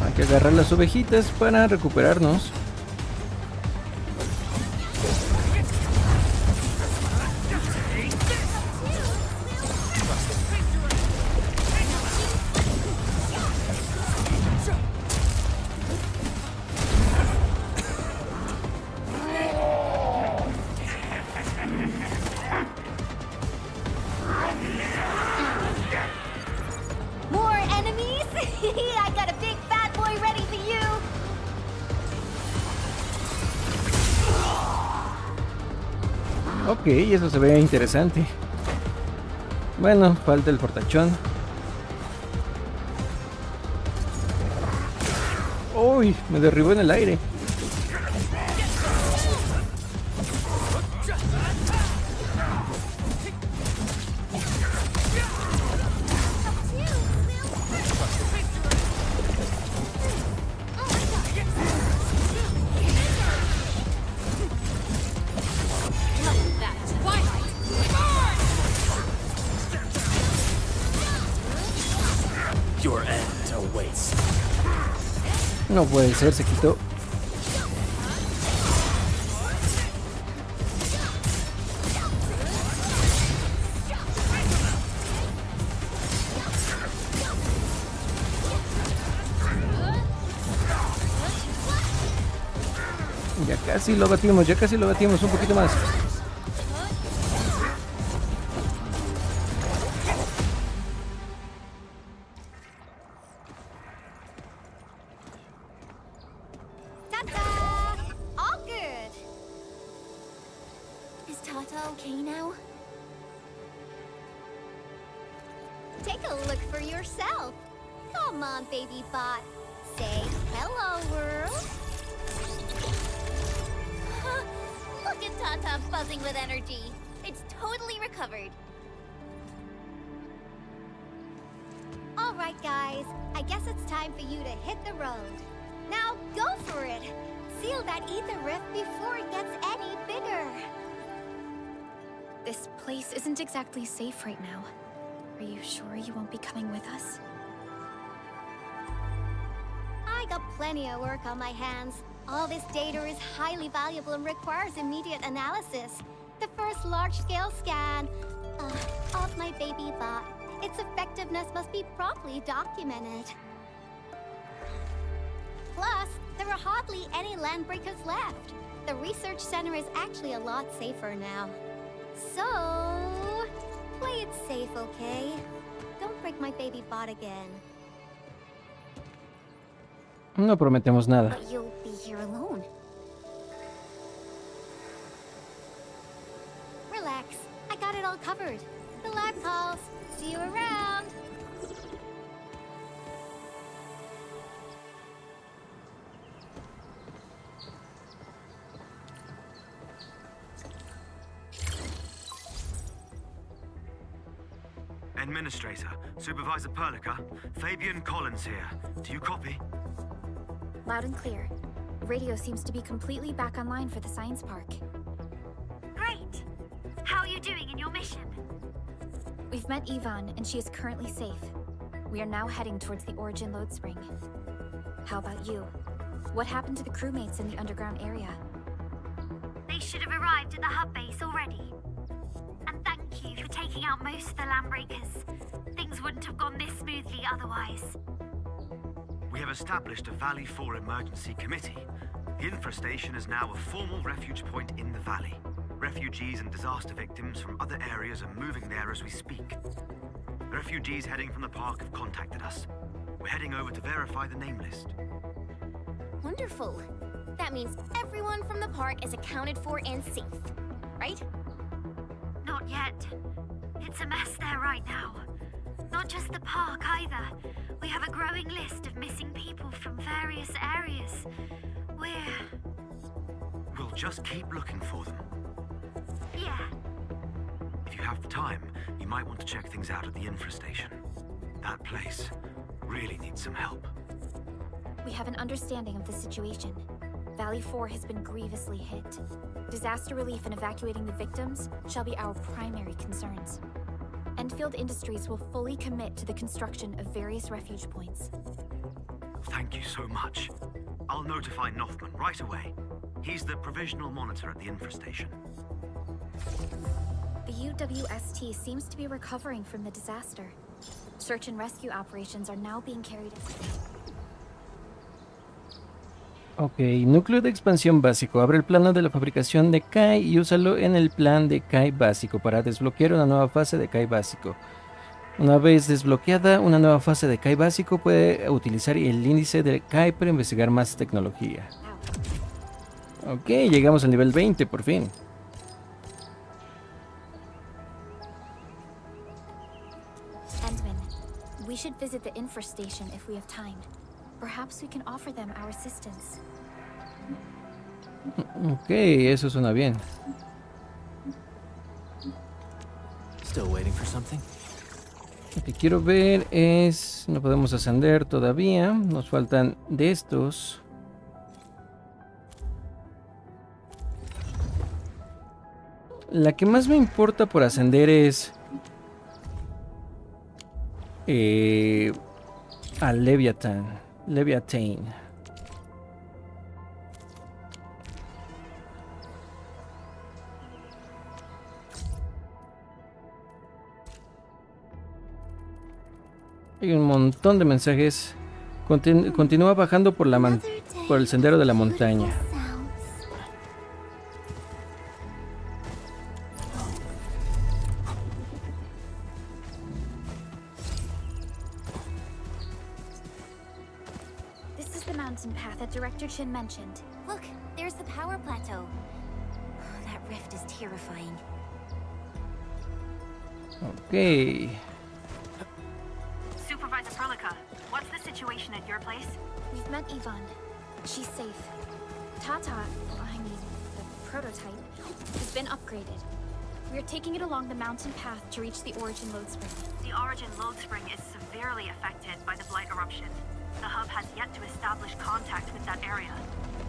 Hay que agarrar las ovejitas para recuperarnos. Ok, eso se ve interesante. Bueno, falta el fortachón. ¡Uy! Me derribó en el aire. No puede ser, se quitó. Ya casi lo batimos, un poquito más. Take a look for yourself. Come on, baby bot. Say hello, world. Look at Tata buzzing with energy. It's totally recovered. All right, guys. I guess it's time for you to hit the road. Now, go for it. Seal that ether rift before it gets any bigger. This place isn't exactly safe right now. Are you sure you won't be coming with us? I got plenty of work on my hands. All this data is highly valuable and requires immediate analysis. The first large-scale scan of my baby bot. Its effectiveness must be promptly documented. Plus, there are hardly any landbreakers left. The research center is actually a lot safer now. So, play it safe, okay? Don't break my baby bot again. No prometemos nada. But you'll be here alone. Relax, I got it all covered. The lab calls. See you around. Administrator, Supervisor Perlica, Fabian Collins here. Do you copy? Loud and clear. Radio seems to be completely back online for the science park. Great. How are you doing in your mission? We've met Yvonne, and she is currently safe. We are now heading towards the Origin load spring. How about you? What happened to the crewmates in the underground area? They should have arrived at the hub base already. And thank you for taking out most of the landbreakers. Things wouldn't have gone this smoothly otherwise. We have established a Valley 4 emergency committee. The infrastation is now a formal refuge point in the valley. Refugees and disaster victims from other areas are moving there as we speak. The refugees heading from the park have contacted us. We're heading over to verify the name list. Wonderful. That means everyone from the park is accounted for and safe, right? Not yet. It's a mess there right now. Not just the park either. We have a growing list of missing people from various areas. We'll just keep looking for them. Yeah. If you have the time, you might want to check things out at the infrastation. That place really needs some help. We have an understanding of the situation. Valley 4 has been grievously hit. Disaster relief and evacuating the victims shall be our primary concerns. Enfield Industries will fully commit to the construction of various refuge points. Thank you so much. I'll notify Nothman right away. He's the provisional monitor at the infrastation. The UWST seems to be recovering from the disaster. Search and rescue operations are now being carried out. Ok, núcleo de expansión básico. Abre el plano de la fabricación de Kai y úsalo en el plan de Kai básico para desbloquear una nueva fase de Kai básico. Una vez desbloqueada una nueva fase de Kai básico, puede utilizar el índice de Kai para investigar más tecnología. Ok, llegamos al nivel 20 por fin. Endman, we should visit the infrastation if we have time. Perhaps we can offer them our assistance. Ok, eso suena bien. Still waiting for something? Lo que quiero ver es... No podemos ascender todavía. Nos faltan de estos. La que más me importa por ascender es... a Leviathan. Hay un montón de mensajes. Continúa bajando por el sendero de la montaña. This is the mountain path that Director Chin mentioned. Look, there's the power plateau. That rift is terrifying. Ok. Supervisor Perlica, what's the situation at your place? We've met Yvonne. She's safe. The prototype, has been upgraded. We're taking it along the mountain path to reach the Origin Lode Spring. The Origin Lode Spring is severely affected by the Blight eruption. The hub has yet to establish contact with that area.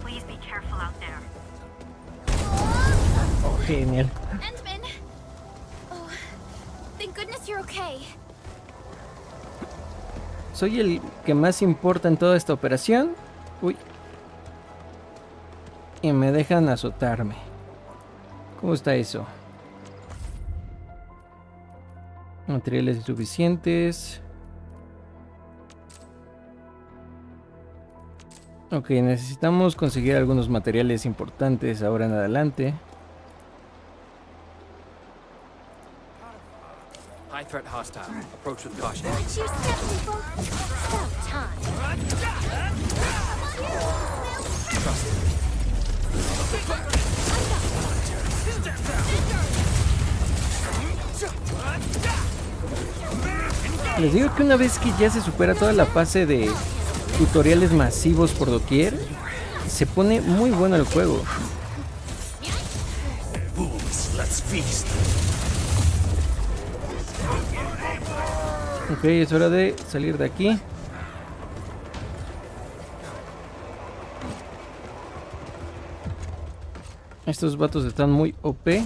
Please be careful out there. Oh, genial. Endman! Oh, thank goodness you're okay. Soy el que más importa en toda esta operación. Uy. Y me dejan azotarme. ¿Cómo está eso? Materiales insuficientes. Ok, necesitamos conseguir algunos materiales importantes ahora en adelante. High threat hostile. Approach with caution. Watch your step, people. About time. Trust me. Les digo que una vez que ya se supera toda la fase de tutoriales masivos por doquier, se pone muy bueno el juego. Ok, es hora de salir de aquí. Estos vatos están muy OP.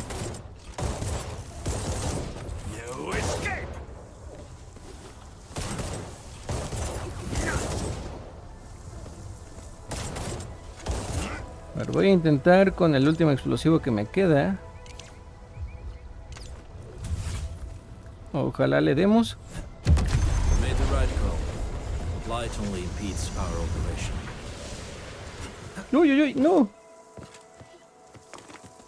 Voy a intentar con el último explosivo que me queda. Ojalá le demos. Uy, uy, uy, no.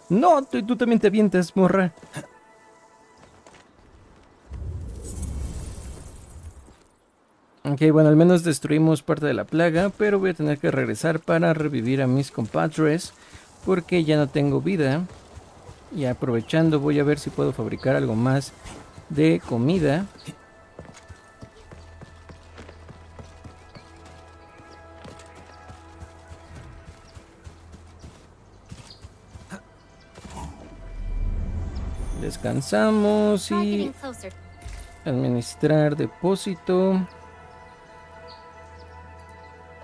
No, tú también te avientas, morra. Ok, bueno, al menos destruimos parte de la plaga, pero voy a tener que regresar para revivir a mis compadres porque ya no tengo vida. Y aprovechando voy a ver si puedo fabricar algo más de comida. Descansamos y administrar depósito.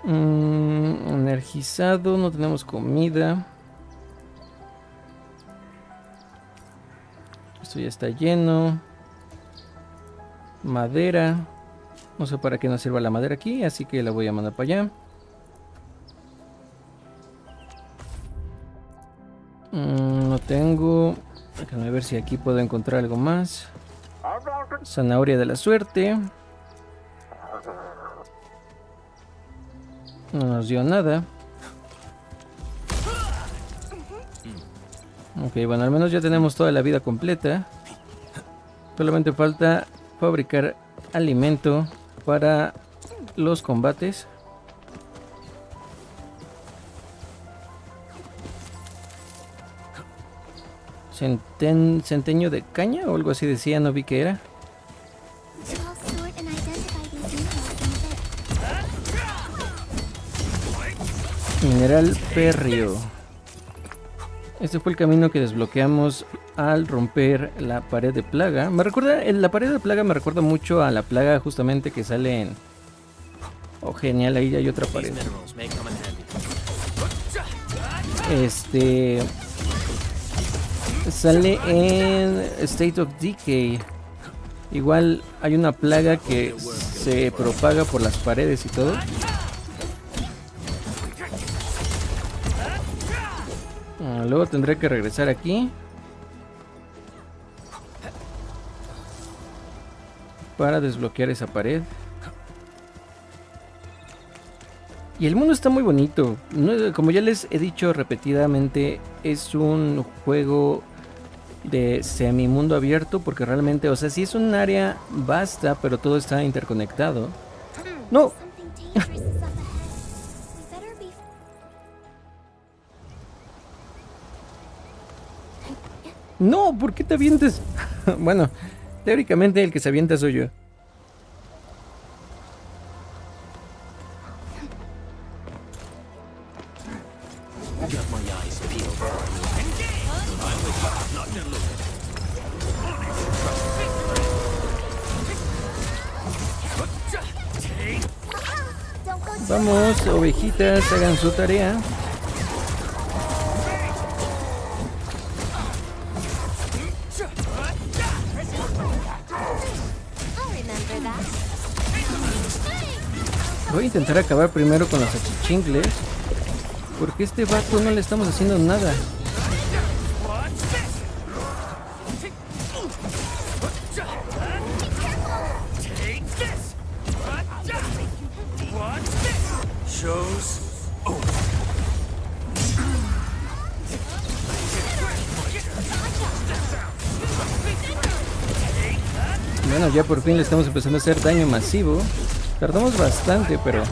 Energizado, no tenemos comida. Esto ya está lleno. Madera. No sé para qué nos sirva la madera aquí, así que la voy a mandar para allá. No tengo. Déjame ver si aquí puedo encontrar algo más. Zanahoria de la suerte. No nos dio nada. Ok, bueno, al menos ya tenemos toda la vida completa. Solamente falta fabricar alimento para los combates. Centeño de caña o algo así decía, no vi qué era. Mineral férreo. Este fue el camino que desbloqueamos al romper la pared de plaga. Me recuerda, la pared de plaga me recuerda mucho a la plaga justamente que sale en... Oh, genial, ahí hay otra pared. Sale en State of Decay. Igual hay una plaga que se propaga por las paredes y todo. Luego tendré que regresar aquí para desbloquear esa pared. Y el mundo está muy bonito. Como ya les he dicho repetidamente, es un juego de semimundo abierto porque realmente, o sea, sí es un área vasta, pero todo está interconectado. ¡No! No, ¿por qué te avientes? Bueno, teóricamente el que se avienta soy yo. Vamos, ovejitas, hagan su tarea. Voy a intentar acabar primero con los achichingles, porque este vato no le estamos haciendo nada. Bueno, ya por fin le estamos empezando a hacer daño masivo. Tardamos bastante, pero...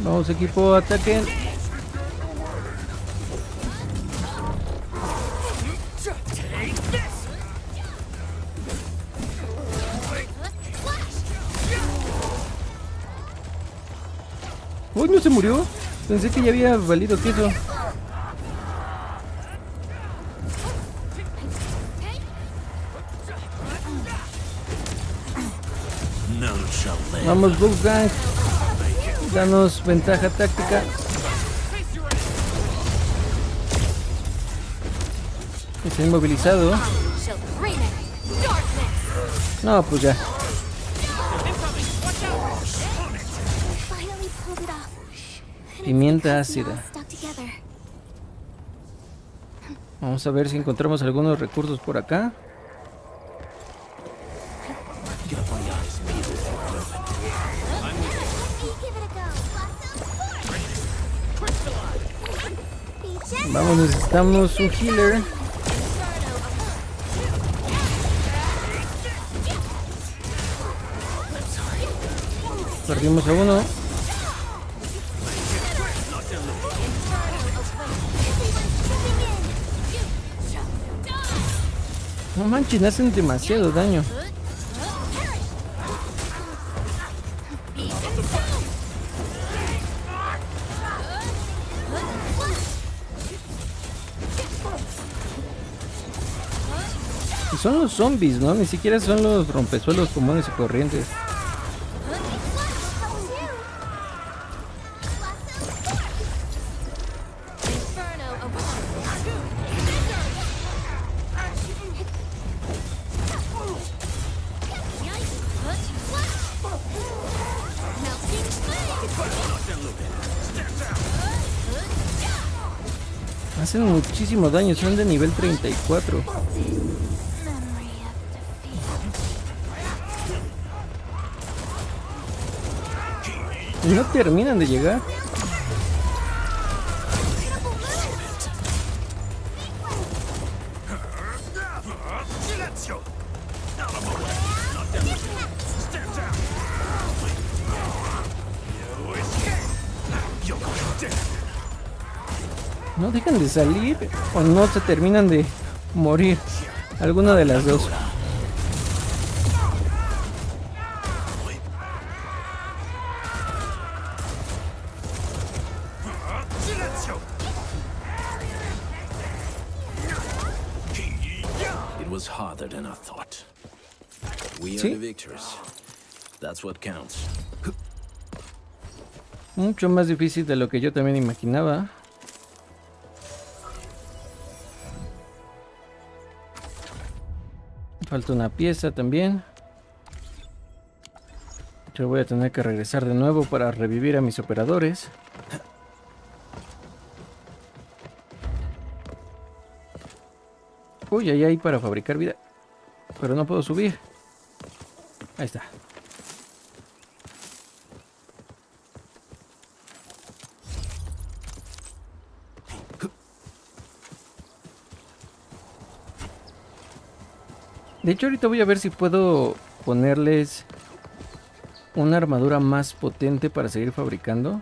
Vamos, equipo, ataquen. ¡Uy, no se murió! Pensé que ya había valido queso. Vamos, Wolfgang. Danos ventaja táctica. Está inmovilizado. No, pues ya. Pimienta ácida. Vamos a ver si encontramos algunos recursos por acá. Vamos, necesitamos un healer. Perdimos a uno. No manches, hacen demasiado daño. Y son los zombies, ¿no? Ni siquiera son los rompesuelos comunes y corrientes. Hacen muchísimo daño, son de nivel 34. Y no terminan de llegar. No dejan de salir o no se terminan de morir. Alguna de las dos. It was harder than I thought. We are the victors. That's what counts. Mucho más difícil de lo que yo también imaginaba. Falta una pieza también. Yo voy a tener que regresar de nuevo para revivir a mis operadores. Uy, ahí hay para fabricar vida. Pero no puedo subir. Ahí está. De hecho, ahorita voy a ver si puedo ponerles una armadura más potente para seguir fabricando.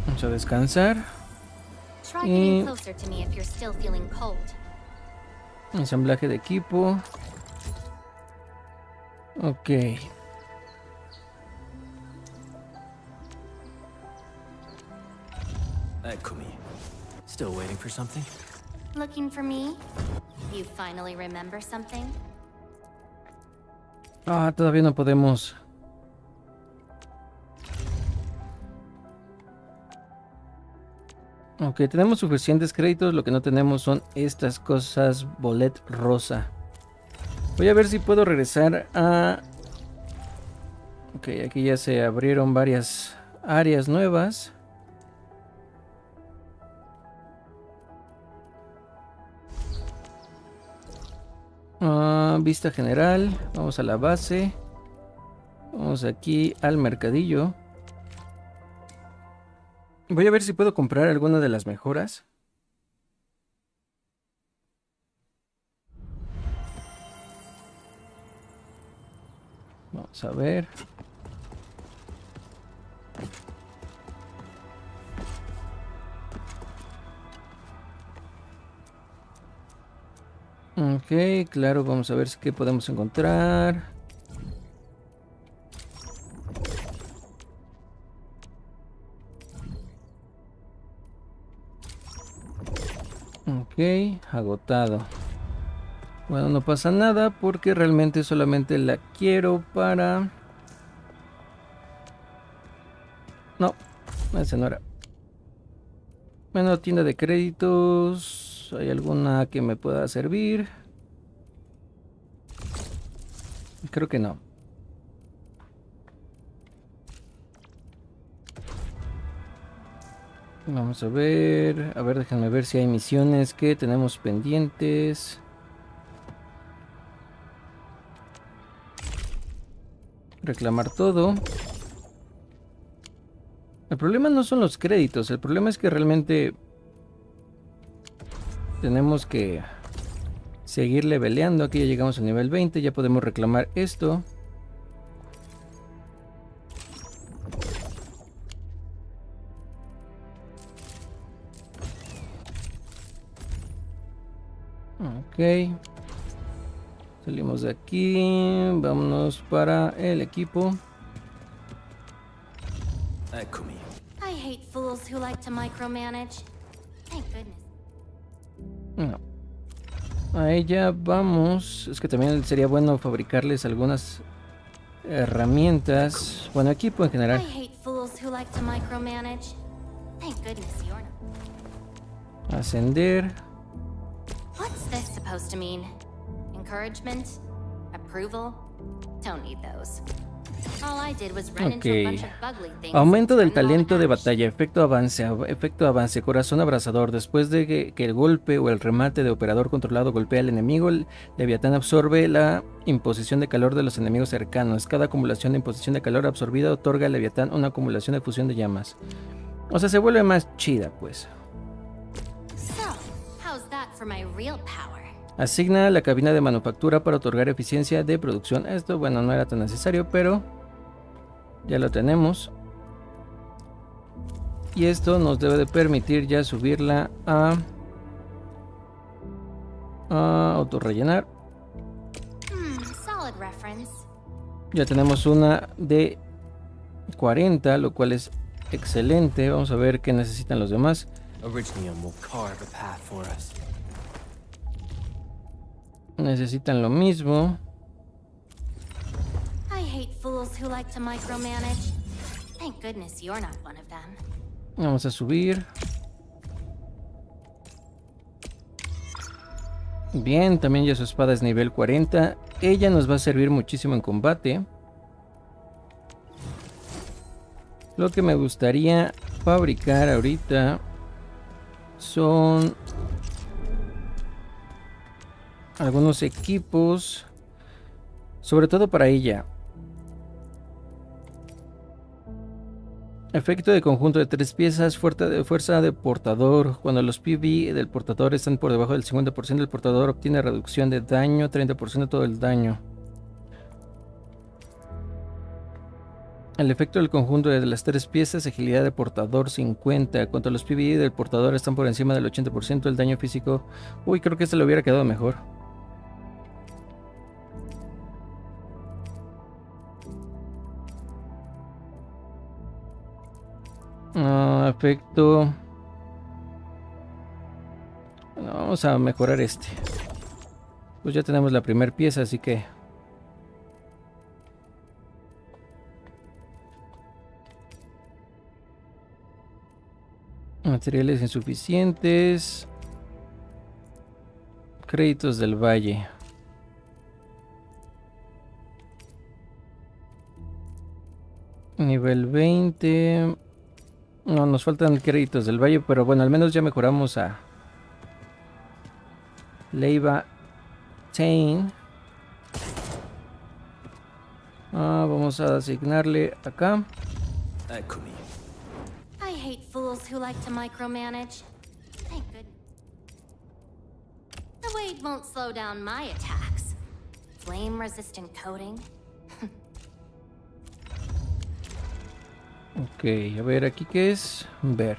Vamos a descansar. Y ensamblaje de equipo. Ok. Kumi. Still waiting for something? Looking for me? You finally remember something? Ah, todavía no podemos. Ok, tenemos suficientes créditos. Lo que no tenemos son estas cosas. Bolet rosa. Voy a ver si puedo regresar a... Ok, aquí ya se abrieron varias áreas nuevas. Vista general. Vamos a la base. Vamos aquí al mercadillo. Voy a ver si puedo comprar alguna de las mejoras. Vamos a ver. Ok, claro, vamos a ver qué podemos encontrar. Ok, agotado. Bueno, no pasa nada porque realmente solamente la quiero para... No, esa no era. Bueno, tienda de créditos. ¿Hay alguna que me pueda servir? Creo que no. Vamos a ver, déjenme ver si hay misiones que tenemos pendientes. Reclamar todo. El problema no son los créditos, el problema es que realmente tenemos que seguir leveleando. Aquí ya llegamos al nivel 20, ya podemos reclamar esto. Ok. Salimos de aquí. Vámonos para el equipo. Kumi. I hate fools who like to micromanage. Thank goodness. No. A ella vamos. Es que también sería bueno fabricarles algunas herramientas. Bueno, equipo en general. I hate fools who like to micromanage. Thank goodness you're not. Ascender. What's this supposed to mean? Encouragement? Approval? Don't need those. All I did was run into a bunch of bugly things. Aumento del talento de batalla, efecto avance, corazón abrasador. Después de que el golpe o el remate de operador controlado golpea al enemigo, el Leviatán absorbe la imposición de calor de los enemigos cercanos. Cada acumulación de imposición de calor absorbida otorga al Leviatán una acumulación de fusión de llamas. O sea, se vuelve más chida, pues. So, how's that for my real power? Asigna la cabina de manufactura para otorgar eficiencia de producción. Esto, bueno, no era tan necesario, pero ya lo tenemos. Y esto nos debe de permitir ya subirla a autorrellenar. Solid reference. Ya tenemos una de 40, lo cual es excelente. Vamos a ver qué necesitan los demás. Necesitan lo mismo. I hate fools who like to micromanage. Thank goodness you're not one of them. Vamos a subir. Bien, también ya su espada es nivel 40. Ella nos va a servir muchísimo en combate. Lo que me gustaría fabricar ahorita son algunos equipos, sobre todo para ella. Efecto de conjunto de 3 piezas, fuerza de portador. Cuando los PV del portador están por debajo del 50%, el portador obtiene reducción de daño, 30% de todo el daño. El efecto del conjunto de las 3 piezas, agilidad de portador 50. Cuando los PV del portador están por encima del 80%, el daño físico... Uy, creo que este le hubiera quedado mejor. Efecto. Bueno, vamos a mejorar este. Pues ya tenemos la primera pieza, así que... Materiales insuficientes. Créditos del valle. Nivel 20. No, nos faltan créditos del valle, pero bueno, al menos ya mejoramos a Leiva Tain. Vamos a asignarle acá. I hate fools who like to micromanage. Thank goodness. The weight won't slow down my attacks. Flame-resistant coating. Ok, a ver, ¿aquí qué es? Ver.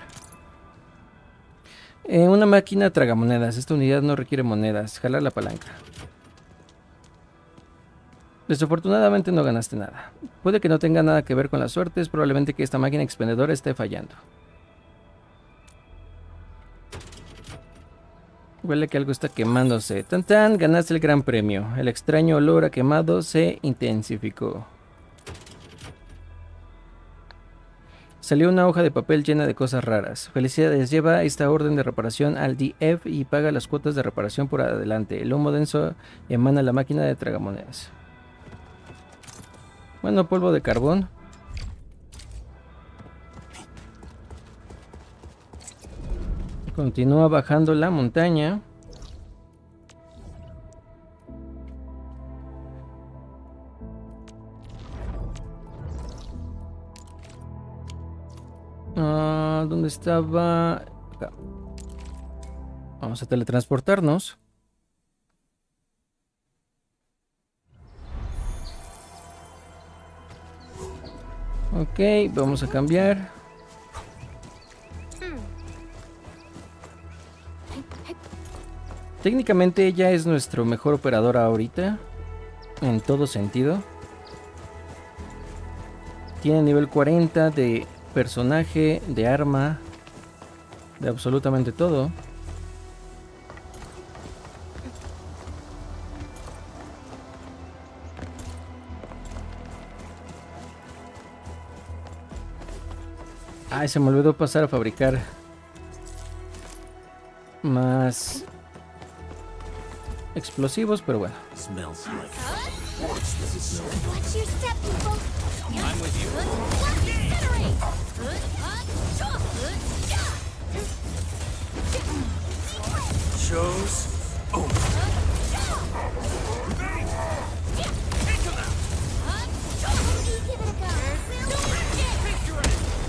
Una máquina tragamonedas. Esta unidad no requiere monedas. Jalar la palanca. Desafortunadamente no ganaste nada. Puede que no tenga nada que ver con la suerte. Es probablemente que esta máquina expendedora esté fallando. Huele que algo está quemándose. Tan tan, ganaste el gran premio. El extraño olor a quemado se intensificó. Salió una hoja de papel llena de cosas raras. Felicidades, lleva esta orden de reparación al DF y paga las cuotas de reparación por adelante. El humo denso emana la máquina de tragamonedas. Bueno, polvo de carbón. Continúa bajando la montaña. ¿Dónde estaba? Acá. Vamos a teletransportarnos. Ok, vamos a cambiar. Técnicamente ella es nuestro mejor operador ahorita. En todo sentido. Tiene nivel 40 de personaje, de arma, de absolutamente todo. Ay, se me olvidó pasar a fabricar más explosivos, pero bueno.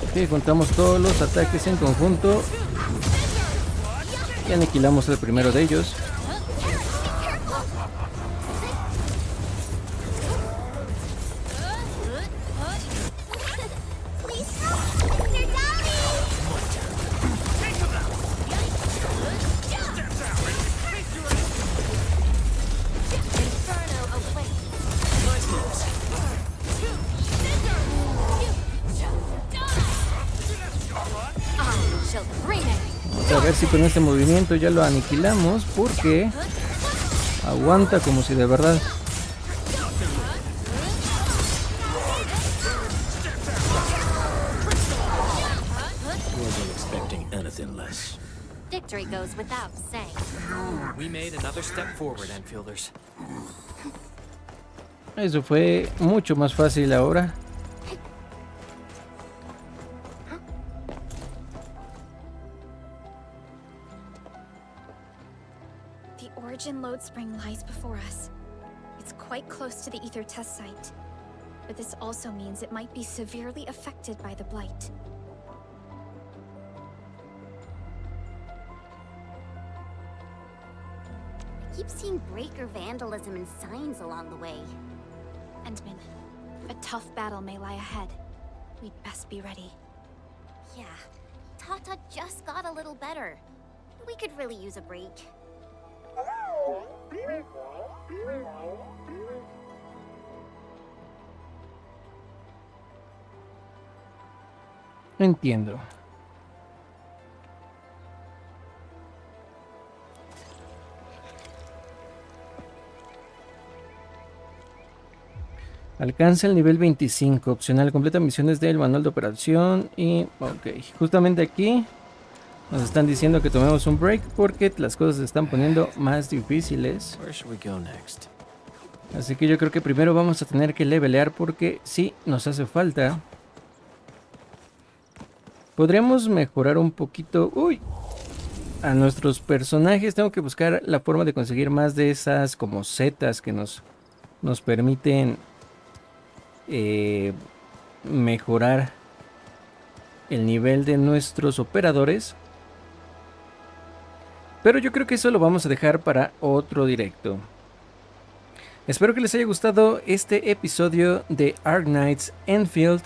Ok, juntamos todos los ataques en conjunto y aniquilamos el primero de ellos. A ver si con este movimiento ya lo aniquilamos, porque aguanta como si de verdad. Victory goes without saying. We made another step forward, Enfielders. Eso fue mucho más fácil ahora. The origin load spring lies before us. It's quite close to the ether test site. But this also means it might be severely affected by the blight. I keep seeing breaker vandalism and signs along the way. Endman, a tough battle may lie ahead. We'd best be ready. Yeah, Tata just got a little better. We could really use a break. Entiendo. Alcanza el nivel 25, opcional, completa misiones del manual de operación y... ok, justamente aquí nos están diciendo que tomemos un break porque las cosas se están poniendo más difíciles. Así que yo creo que primero vamos a tener que levelear porque sí, nos hace falta. Podríamos mejorar un poquito... uy, a nuestros personajes. Tengo que buscar la forma de conseguir más de esas como setas que nos permiten mejorar el nivel de nuestros operadores. Pero yo creo que eso lo vamos a dejar para otro directo. Espero que les haya gustado este episodio de ARKNIGHTS ENDFIELD.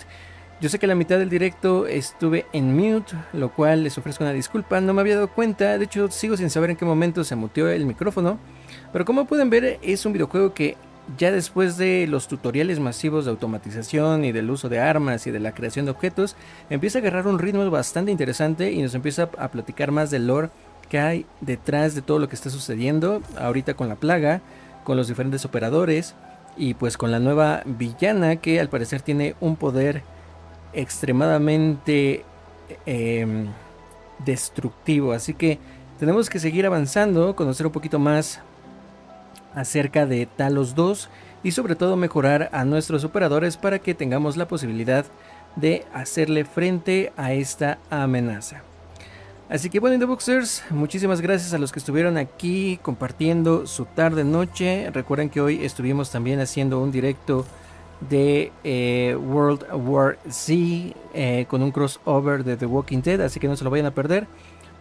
Yo sé que a la mitad del directo estuve en mute, lo cual les ofrezco una disculpa, no me había dado cuenta, de hecho sigo sin saber en qué momento se muteó el micrófono. Pero como pueden ver, es un videojuego que ya después de los tutoriales masivos de automatización y del uso de armas y de la creación de objetos, empieza a agarrar un ritmo bastante interesante y nos empieza a platicar más del lore que hay detrás de todo lo que está sucediendo ahorita con la plaga, con los diferentes operadores y pues con la nueva villana que al parecer tiene un poder extremadamente destructivo. Así que tenemos que seguir avanzando, conocer un poquito más acerca de Talos 2 y sobre todo mejorar a nuestros operadores para que tengamos la posibilidad de hacerle frente a esta amenaza. Así que bueno, InDaBoxers, muchísimas gracias a los que estuvieron aquí compartiendo su tarde noche. Recuerden que hoy estuvimos también haciendo un directo de World War Z con un crossover de The Walking Dead, así que no se lo vayan a perder.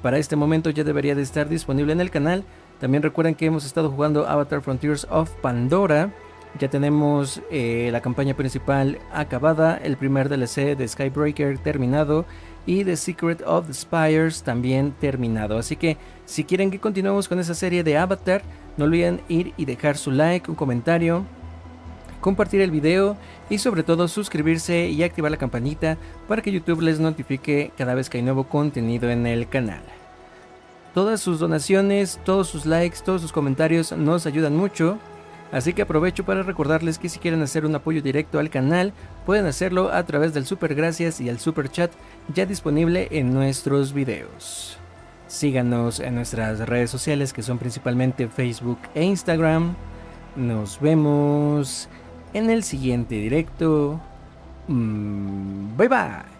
Para este momento ya debería de estar disponible en el canal. También recuerden que hemos estado jugando Avatar Frontiers of Pandora. Ya tenemos la campaña principal acabada, el primer DLC de Skybreaker terminado y The Secret of the Spires también terminado. Así que si quieren que continuemos con esa serie de Avatar, no olviden ir y dejar su like, un comentario, compartir el video y sobre todo suscribirse y activar la campanita para que YouTube les notifique cada vez que hay nuevo contenido en el canal. Todas sus donaciones, todos sus likes, todos sus comentarios nos ayudan mucho. Así que aprovecho para recordarles que si quieren hacer un apoyo directo al canal, pueden hacerlo a través del super gracias y el super chat ya disponible en nuestros videos. Síganos en nuestras redes sociales que son principalmente Facebook e Instagram. Nos vemos en el siguiente directo. Bye bye.